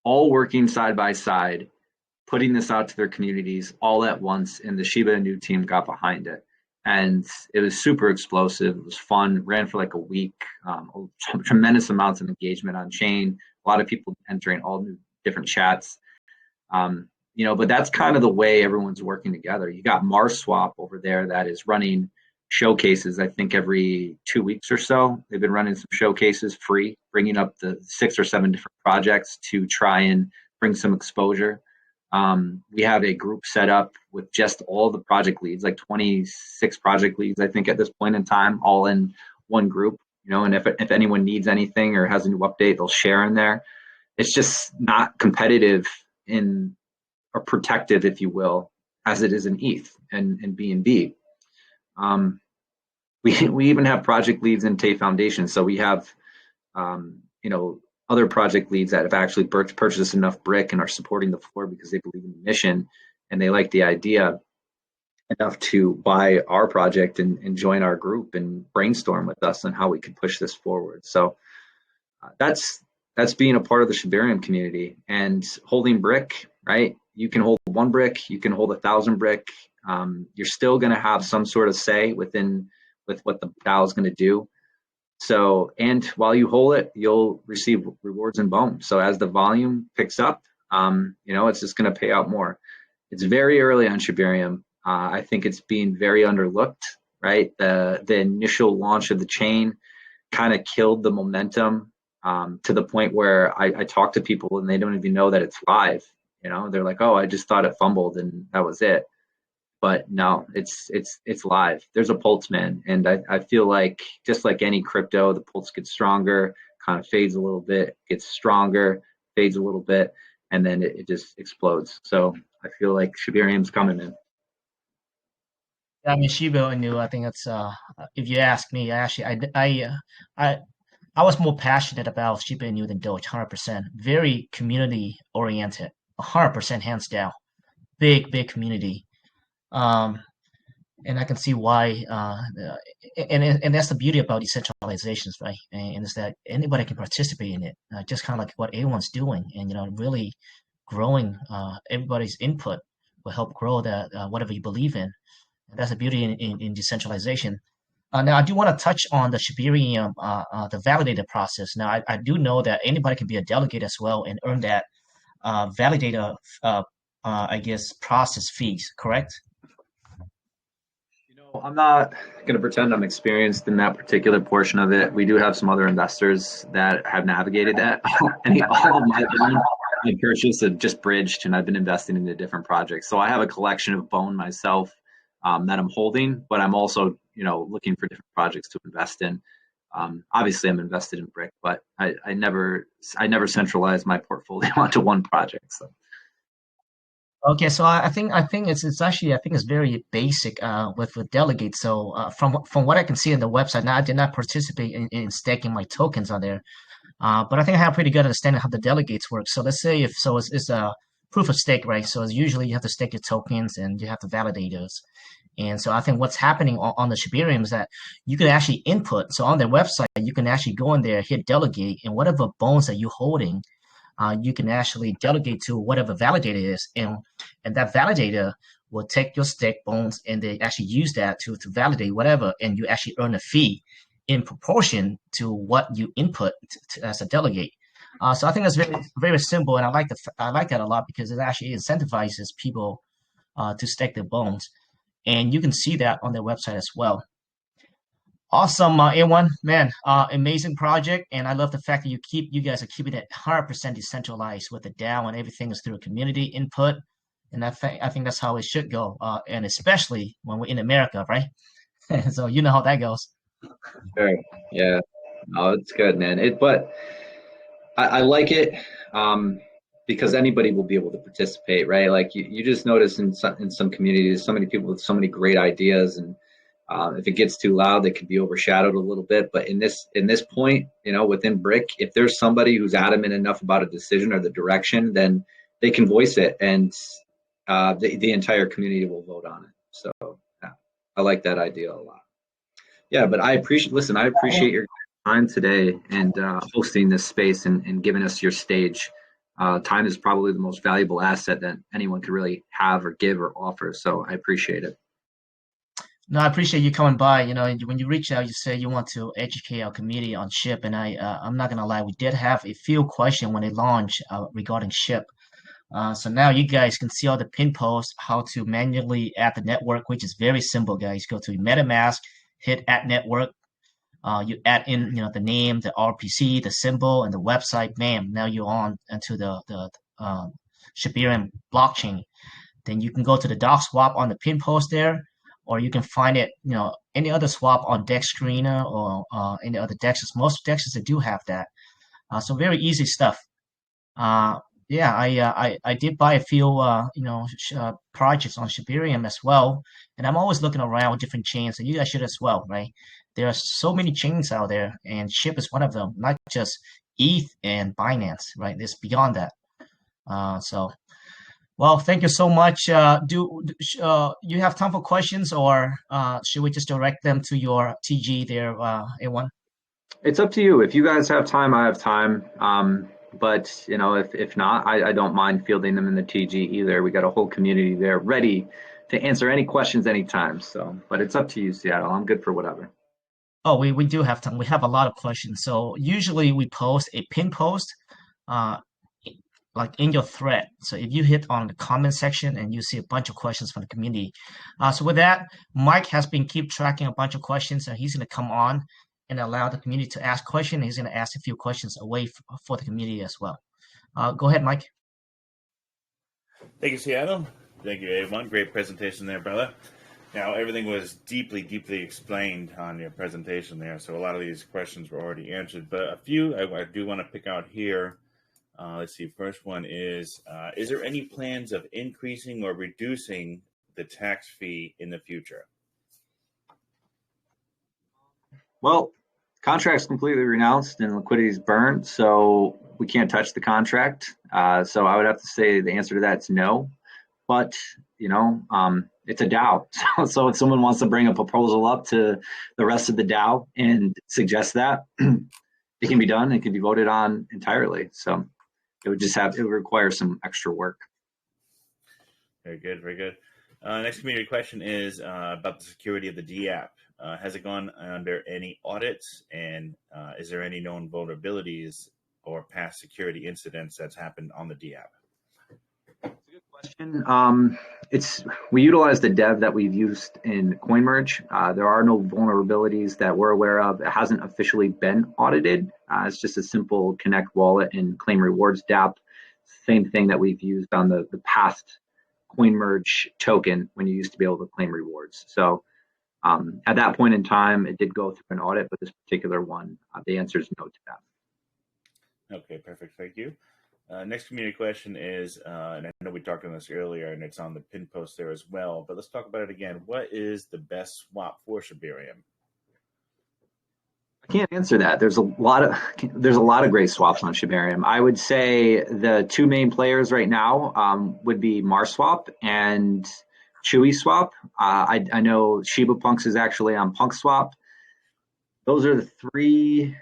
all working side by side, putting this out to their communities all at once, and the Shiba Inu team got behind it. And it was super explosive. It was fun, ran for like a week, tremendous amounts of engagement on chain, a lot of people entering all new different chats. But that's kind of the way everyone's working together. You got MarsSwap over there that is running showcases, I think every 2 weeks or so. They've been running some showcases free, bringing up the 6 or 7 different projects to try and bring some exposure. We have a group set up with just all the project leads, like 26 project leads, I think, at this point in time, all in one group. And if anyone needs anything or has a new update, they'll share in there. it's just not competitive in or protective, if you will, as it is in ETH and BNB. We even have project leads in Tay Foundation, so we have other project leads that have actually purchased enough brick and are supporting the floor because they believe in the mission and they like the idea enough to buy our project and join our group and brainstorm with us on how we can push this forward. So that's being a part of the Shibarium community and holding brick, right? You can hold 1 brick, you can hold 1,000 brick. You're still going to have some sort of say with what the DAO is going to do. So, and while you hold it, you'll receive rewards and bones. So as the volume picks up, it's just going to pay out more. It's very early on Shibarium. I think it's being very underlooked, right? The initial launch of the chain kind of killed the momentum to the point where I talk to people and they don't even know that it's live. They're like, oh, I just thought it fumbled and that was it. But no, it's live. There's a pulse, man. And I feel like just like any crypto, the pulse gets stronger, kind of fades a little bit, gets stronger, fades a little bit, and then it just explodes. So I feel like Shibarium's coming in.
I mean, Shiba Inu, I think that's if you ask me, I was more passionate about Shiba Inu than Doge, 100%. Very community oriented, 100% hands down. Big community. And I can see why. And that's the beauty about decentralizations, right? And it's that anybody can participate in it, just kind of like what everyone's doing, and really growing. Everybody's input will help grow that whatever you believe in. That's the beauty in decentralization. Now, I do want to touch on the Shibarium, the validator process. Now, I do know that anybody can be a delegate as well and earn that validator, process fees, correct?
I'm not going to pretend I'm experienced in that particular portion of it. We do have some other investors that have navigated that. And all of my purchases have just bridged, and I've been investing into different projects. So I have a collection of bone myself that I'm holding, but I'm also, looking for different projects to invest in. Obviously, I'm invested in brick, but I never centralize my portfolio onto one project. So.
Okay, so I think it's actually, I think it's very basic with delegates. So from what I can see on the website, now I did not participate in staking my tokens on there, but I think I have a pretty good understanding how the delegates work. So let's say it's a proof of stake, right? So it's usually you have to stake your tokens and you have to validate those. And so I think what's happening on the Shibarium is that you can actually input. So on their website, you can actually go in there, hit delegate, and whatever bones that you're holding, you can actually delegate to whatever validator is, and that validator will take your stake bones and they actually use that to validate whatever, and you actually earn a fee in proportion to what you input as a delegate. So I think that's very simple, and I like that a lot because it actually incentivizes people to stake their bones, and you can see that on their website as well. Awesome, A1, man, amazing project, and I love the fact that you guys are keeping it 100% decentralized with the DAO, and everything is through community input, and I think that's how it should go, and especially when we're in America, right? So you know how that goes.
Sure. Yeah. No, it's good, man. But I like it because anybody will be able to participate, right? Like you just notice in some communities, so many people with so many great ideas, and if it gets too loud, they could be overshadowed a little bit. But in this point, within Brick, if there's somebody who's adamant enough about a decision or the direction, then they can voice it, and the entire community will vote on it. So yeah, I like that idea a lot. Yeah, but I appreciate your time today and hosting this space and giving us your stage. Time is probably the most valuable asset that anyone could really have or give or offer. So I appreciate it.
No, I appreciate you coming by. When you reach out, you say you want to educate our community on SHIB, and I'm not gonna lie, we did have a few questions when it launched regarding SHIB. So now you guys can see all the pin posts, how to manually add the network, which is very simple, guys. Go to MetaMask, hit add network. You add in, the name, the RPC, the symbol, and the website. Bam! Now you're on into the Shibarium blockchain. Then you can go to the doc swap on the pin post there, or you can find it, any other swap on Dex Screener or any other dexes. Most dexes that do have that. So very easy stuff. Yeah, I did buy a few projects on Shibarium as well, and I'm always looking around different chains, and you guys should as well, right? There are so many chains out there, and SHIB is one of them, not just ETH and Binance, right? It's beyond that. So, well, thank you so much. You have time for questions, or should we just direct them to your TG there, A1?
It's up to you. If you guys have time, I have time. But if not, I don't mind fielding them in the TG either. We got a whole community there ready to answer any questions anytime. So, but it's up to you, Seattle. I'm good for whatever.
Oh, we do have time. We have a lot of questions. So usually we post a pin post, uh, like in your thread. So if you hit on the comment section and you see a bunch of questions from the community. So with that, Mike has been keep tracking a bunch of questions, and he's going to come on and allow the community to ask questions. He's going to ask a few questions away for the community as well. Go ahead, Mike.
Thank you, Seattle. Thank you, A1. Great presentation there, brother. Now, everything was deeply, deeply explained on your presentation there, so a lot of these questions were already answered, but a few I do want to pick out here. Let's see, first one is there any plans of increasing or reducing the tax fee in the future?
Well, contract's completely renounced and liquidity is burned, so we can't touch the contract. So I would have to say the answer to that is no. But it's a DAO. So if someone wants to bring a proposal up to the rest of the DAO and suggest that, it can be done. It can be voted on entirely. So it would require some extra work.
Very good, very good. Next community question is about the security of the dApp. Has it gone under any audits, and is there any known vulnerabilities or past security incidents that's happened on the dApp?
That's a good question. We utilize the dev that we've used in CoinMerge. There are no vulnerabilities that we're aware of. It hasn't officially been audited. It's just a simple connect wallet and claim rewards dApp. Same thing that we've used on the past CoinMerge token when you used to be able to claim rewards. So at that point in time, it did go through an audit, but this particular one, the answer is no to that.
Okay, perfect. Thank you. Next community question is, and I know we talked on this earlier, and it's on the pin post there as well, but let's talk about it again. What is the best swap for Shibarium?
I can't answer that. There's a lot of great swaps on Shibarium. I would say the two main players right now would be MarSwap and Chewy Swap. I know Shiba Punks is actually on PunkSwap. Those are the three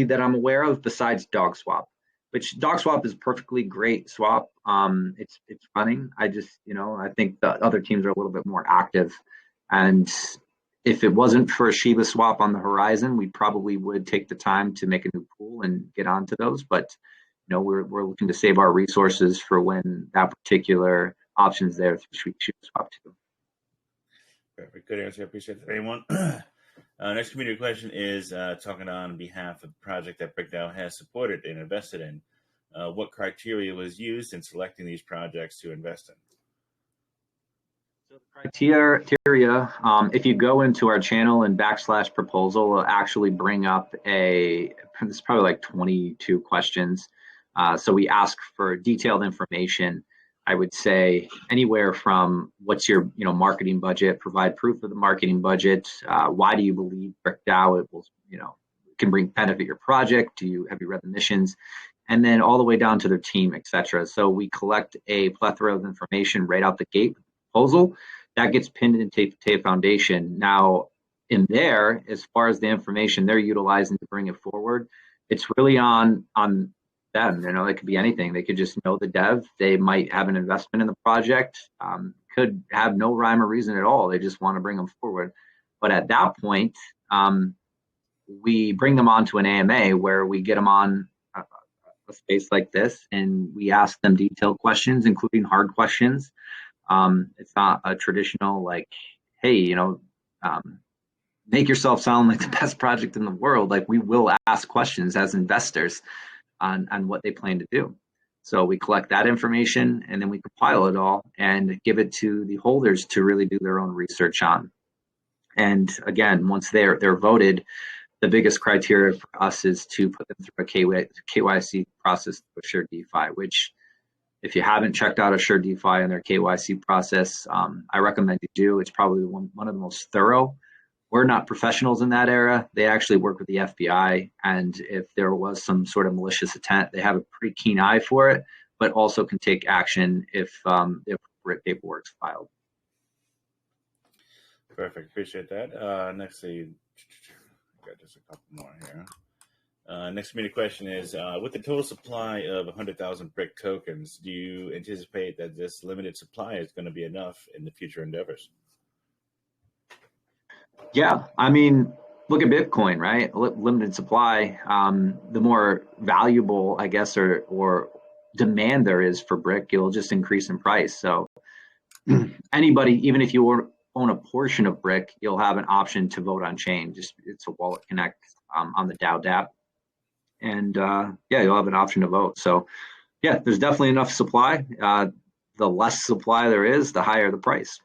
that I'm aware of besides DogSwap. Which DogSwap is a perfectly great swap. It's running. I think the other teams are a little bit more active, and if it wasn't for a Shiba swap on the horizon, we probably would take the time to make a new pool and get onto those. But we're looking to save our resources for when that particular option's there through Shiba swap too.
Perfect. Good answer. I appreciate that, everyone. Next community question is talking on behalf of the project that Brick DAO has supported and invested in. What criteria was used in selecting these projects to invest in?
So the criteria, if you go into our channel and /proposal, it'll actually bring up it's probably like 22 questions. So we ask for detailed information. I would say anywhere from what's your marketing budget, provide proof of the marketing budget. Why do you believe Brick DAO it will can bring benefit your project? Have you read the missions? And then all the way down to their team, etc. So we collect a plethora of information right out the gate proposal that gets pinned into TAFE Foundation. Now in there, as far as the information they're utilizing to bring it forward, it's really on them. It could be anything. They could just know the dev. They might have an investment in the project. Could have no rhyme or reason at all. They just want to bring them forward. But at that point, we bring them onto an AMA where we get them on a space like this, and we ask them detailed questions, including hard questions. It's not a traditional like, hey, make yourself sound like the best project in the world. Like, we will ask questions as investors on what they plan to do. So we collect that information and then we compile it all and give it to the holders to really do their own research on. And again, once they're voted, the biggest criteria for us is to put them through a KYC process with Assure DeFi, which if you haven't checked out Assure DeFi and their KYC process, I recommend you do. It's probably one of the most thorough. We're not professionals in that area. They actually work with the FBI, and if there was some sort of malicious intent, they have a pretty keen eye for it, but also can take action if paperwork's filed.
Perfect. Appreciate that. Next, got just a couple more here. Next community question is, with the total supply of 100,000 Brick tokens, do you anticipate that this limited supply is going to be enough in the future endeavors?
Yeah, I mean, look at Bitcoin, right? Limited supply. The more valuable, I guess, or demand there is for Brick, it'll just increase in price. So anybody, even if you own a portion of Brick, you'll have an option to vote on chain. It's a wallet connect on the DAO dApp, and yeah, you'll have an option to vote. So yeah, there's definitely enough supply. The less supply there is, the higher the price.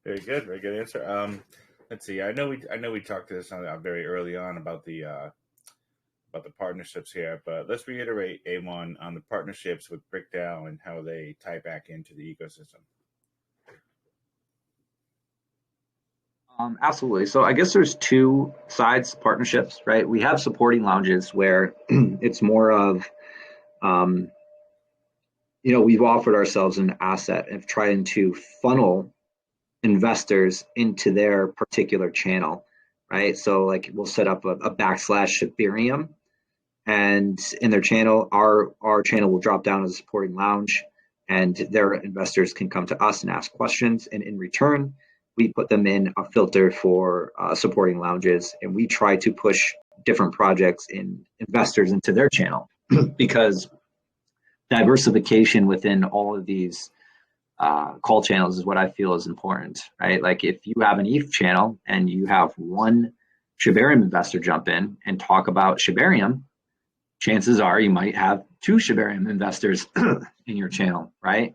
Very good answer. Let's see. I know we talked to this very early on about the partnerships here, but let's reiterate A1 on the partnerships with Brick DAO and how they tie back into the ecosystem.
Absolutely. So I guess there's two sides to partnerships, right? We have supporting lounges where it's more of, we've offered ourselves an asset of trying to funnel investors into their particular channel, right? So like we'll set up a /Shibarium, and in their channel, our channel will drop down as a supporting lounge, and their investors can come to us and ask questions, and in return, we put them in a filter for supporting lounges, and we try to push different projects and investors into their channel because diversification within all of these call channels is what I feel is important, right? Like if you have an ETH channel and you have one Shibarium investor jump in and talk about Shibarium, chances are you might have two Shibarium investors in your channel, right?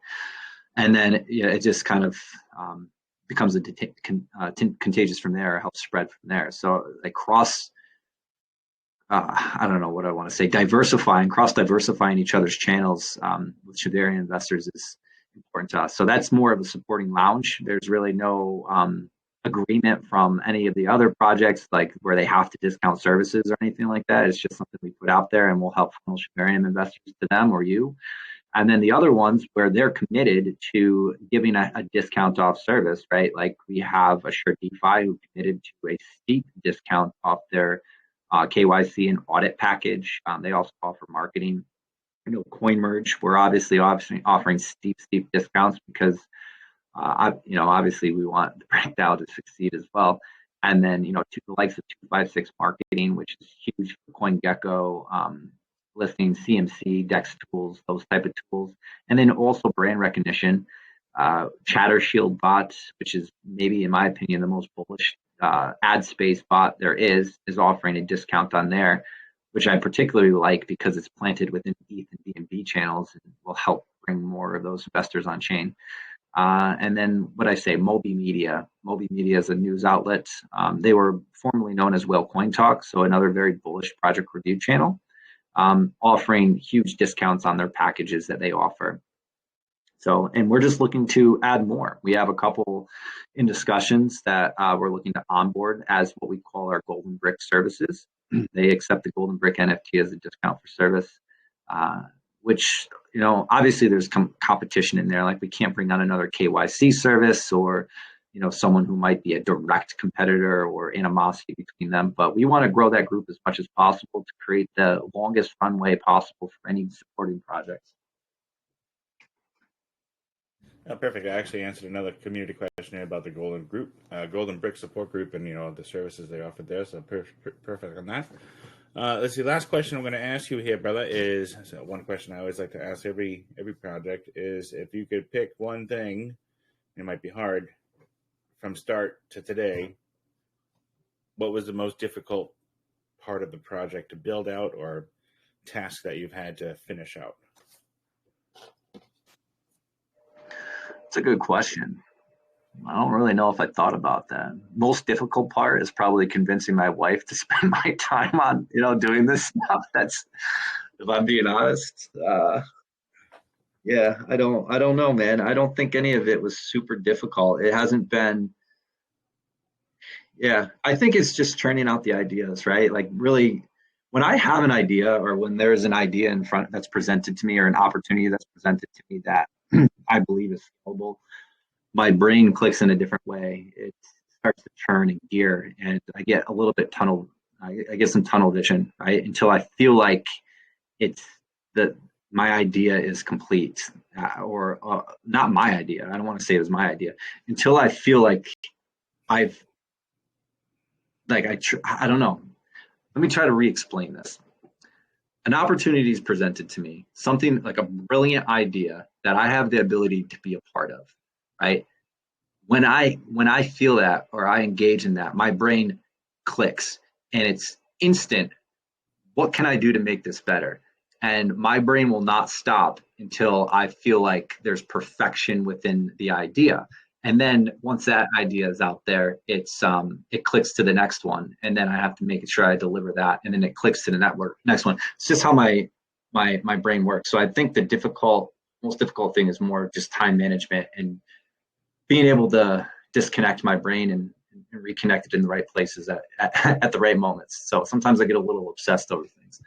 And then it just kind of becomes contagious from there, helps spread from there. So like I don't know what I want to say, cross-diversifying each other's channels with Shibarium investors is important to us. So that's more of a supporting lounge. There's really no agreement from any of the other projects, like where they have to discount services or anything like that. It's just something we put out there, and we'll help funnel Shibarium investors to them or you. And then the other ones where they're committed to giving a discount off service, right? Like we have Assure DeFi who committed to a steep discount off their KYC and audit package. They also offer marketing. CoinMerge, we're obviously offering steep discounts because, obviously we want the Brick DAO to succeed as well. And then, to the likes of 256 marketing, which is huge for CoinGecko, listing CMC, DEX tools, those type of tools. And then also brand recognition, Chatter Shield bot, which is maybe, in my opinion, the most bullish ad space bot there is offering a discount on there, which I particularly like because it's planted within ETH and BNB channels and will help bring more of those investors on chain. And then what I say, Moby Media. Moby Media is a news outlet. They were formerly known as Whale Coin Talk, so another very bullish project review channel, offering huge discounts on their packages that they offer. So, and we're just looking to add more. We have a couple in discussions that we're looking to onboard as what we call our Golden Brick services. They accept the Golden Brick NFT as a discount for service, which, obviously there's competition in there. Like we can't bring on another KYC service or, someone who might be a direct competitor or animosity between them. But we want to grow that group as much as possible to create the longest runway possible for any supporting projects.
Oh, perfect. I actually answered another community question about the Golden Brick support group, and the services they offered there. So perfect on that. Let's see. Last question I'm going to ask you here, brother, is one question I always like to ask every project is if you could pick one thing, it might be hard, from start to today, what was the most difficult part of the project to build out or task that you've had to finish out?
It's a good question. I don't really know if I thought about that. Most difficult part is probably convincing my wife to spend my time on, doing this stuff. That's, if I'm being honest. Yeah, I don't know, man. I don't think any of it was super difficult. It hasn't been. Yeah, I think it's just churning out the ideas, right? Like really, when I have an idea or when there's an idea in front that's presented to me or an opportunity that's presented to me that I believe is scalable, my brain clicks in a different way. It starts to churn and gear, and I get a little bit tunnel. I get some tunnel vision, right? Until I feel like it's the my idea is complete, or not my idea. I don't want to say it was my idea until I feel like I've I don't know. Let me try to re-explain this. An opportunity is presented to me, something like a brilliant idea that I have the ability to be a part of, right? When I feel that or I engage in that, my brain clicks and it's instant. What can I do to make this better? And my brain will not stop until I feel like there's perfection within the idea. And then once that idea is out there, it clicks to the next one, and then I have to make sure I deliver that, and then it clicks to the next one. It's just how my brain works. So I think the most difficult thing is more just time management and being able to disconnect my brain and reconnect it in the right places at the right moments. So sometimes I get a little obsessed over things.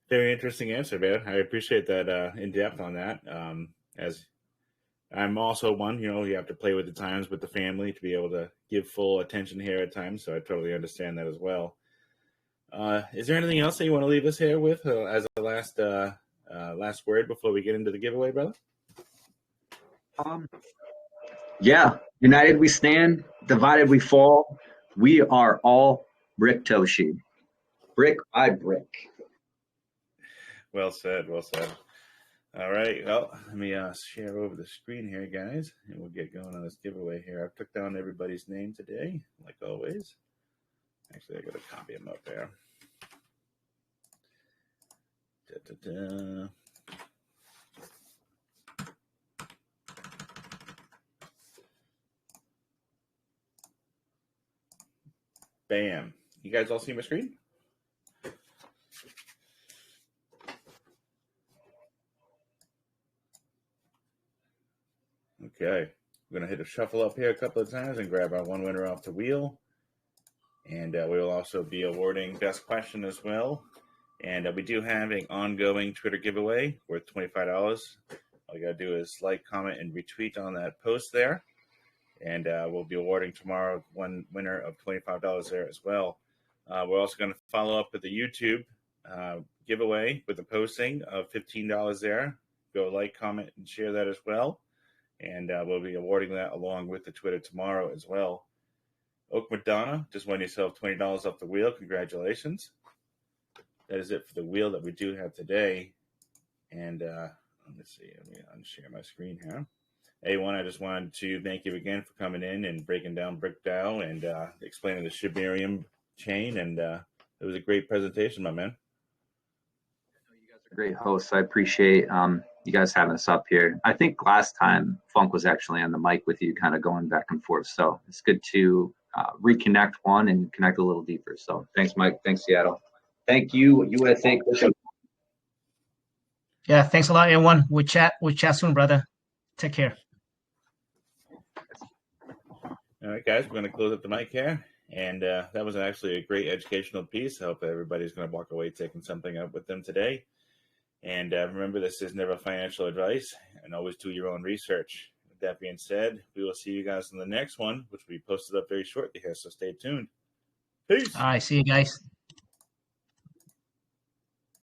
Very interesting answer, man. I appreciate that in depth on that. As I'm also one, you have to play with the times with the family to be able to give full attention here at times. So I totally understand that as well. Is there anything else that you want to leave us here with as a last word before we get into the giveaway, brother?
Yeah, united we stand, divided we fall. We are all Brick Toshi, brick by brick.
Well said, well said. All right, well, let me share over the screen here, guys, and we'll get going on this giveaway here. I've took down everybody's name today, like always. Actually, I got to copy them up there. Da-da-da. Bam. You guys all see my screen? Okay. We're going to hit a shuffle up here a couple of times and grab our one winner off the wheel. And we will also be awarding best question as well. And we do have an ongoing Twitter giveaway worth $25. All you got to do is like, comment, and retweet on that post there. And we'll be awarding tomorrow one winner of $25 there as well. We're also going to follow up with the YouTube giveaway with a posting of $15 there. Go like, comment, and share that as well. And we'll be awarding that along with the Twitter tomorrow as well. Oak Madonna, just won yourself $20 off the wheel. Congratulations. That is it for the wheel that we do have today. And let me see. Let me unshare my screen here. A1, I just wanted to thank you again for coming in and breaking down Brick DAO and explaining the Shibarium chain. And it was a great presentation, my man.
You guys are great hosts. I appreciate you guys having us up here. I think last time Funk was actually on the mic with you, kind of going back and forth. So it's good to reconnect and connect a little deeper. So thanks, Mike. Thanks, Seattle. Thank you, USA.
Yeah, thanks a lot, everyone. We'll chat soon, brother. Take care.
All right, guys, we're going to close up the mic here. And that was actually a great educational piece. I hope everybody's going to walk away taking something up with them today. And remember, this is never financial advice, and always do your own research. With that being said, we will see you guys in the next one, which will be posted up very shortly here, so stay tuned. Peace.
All right, see you guys.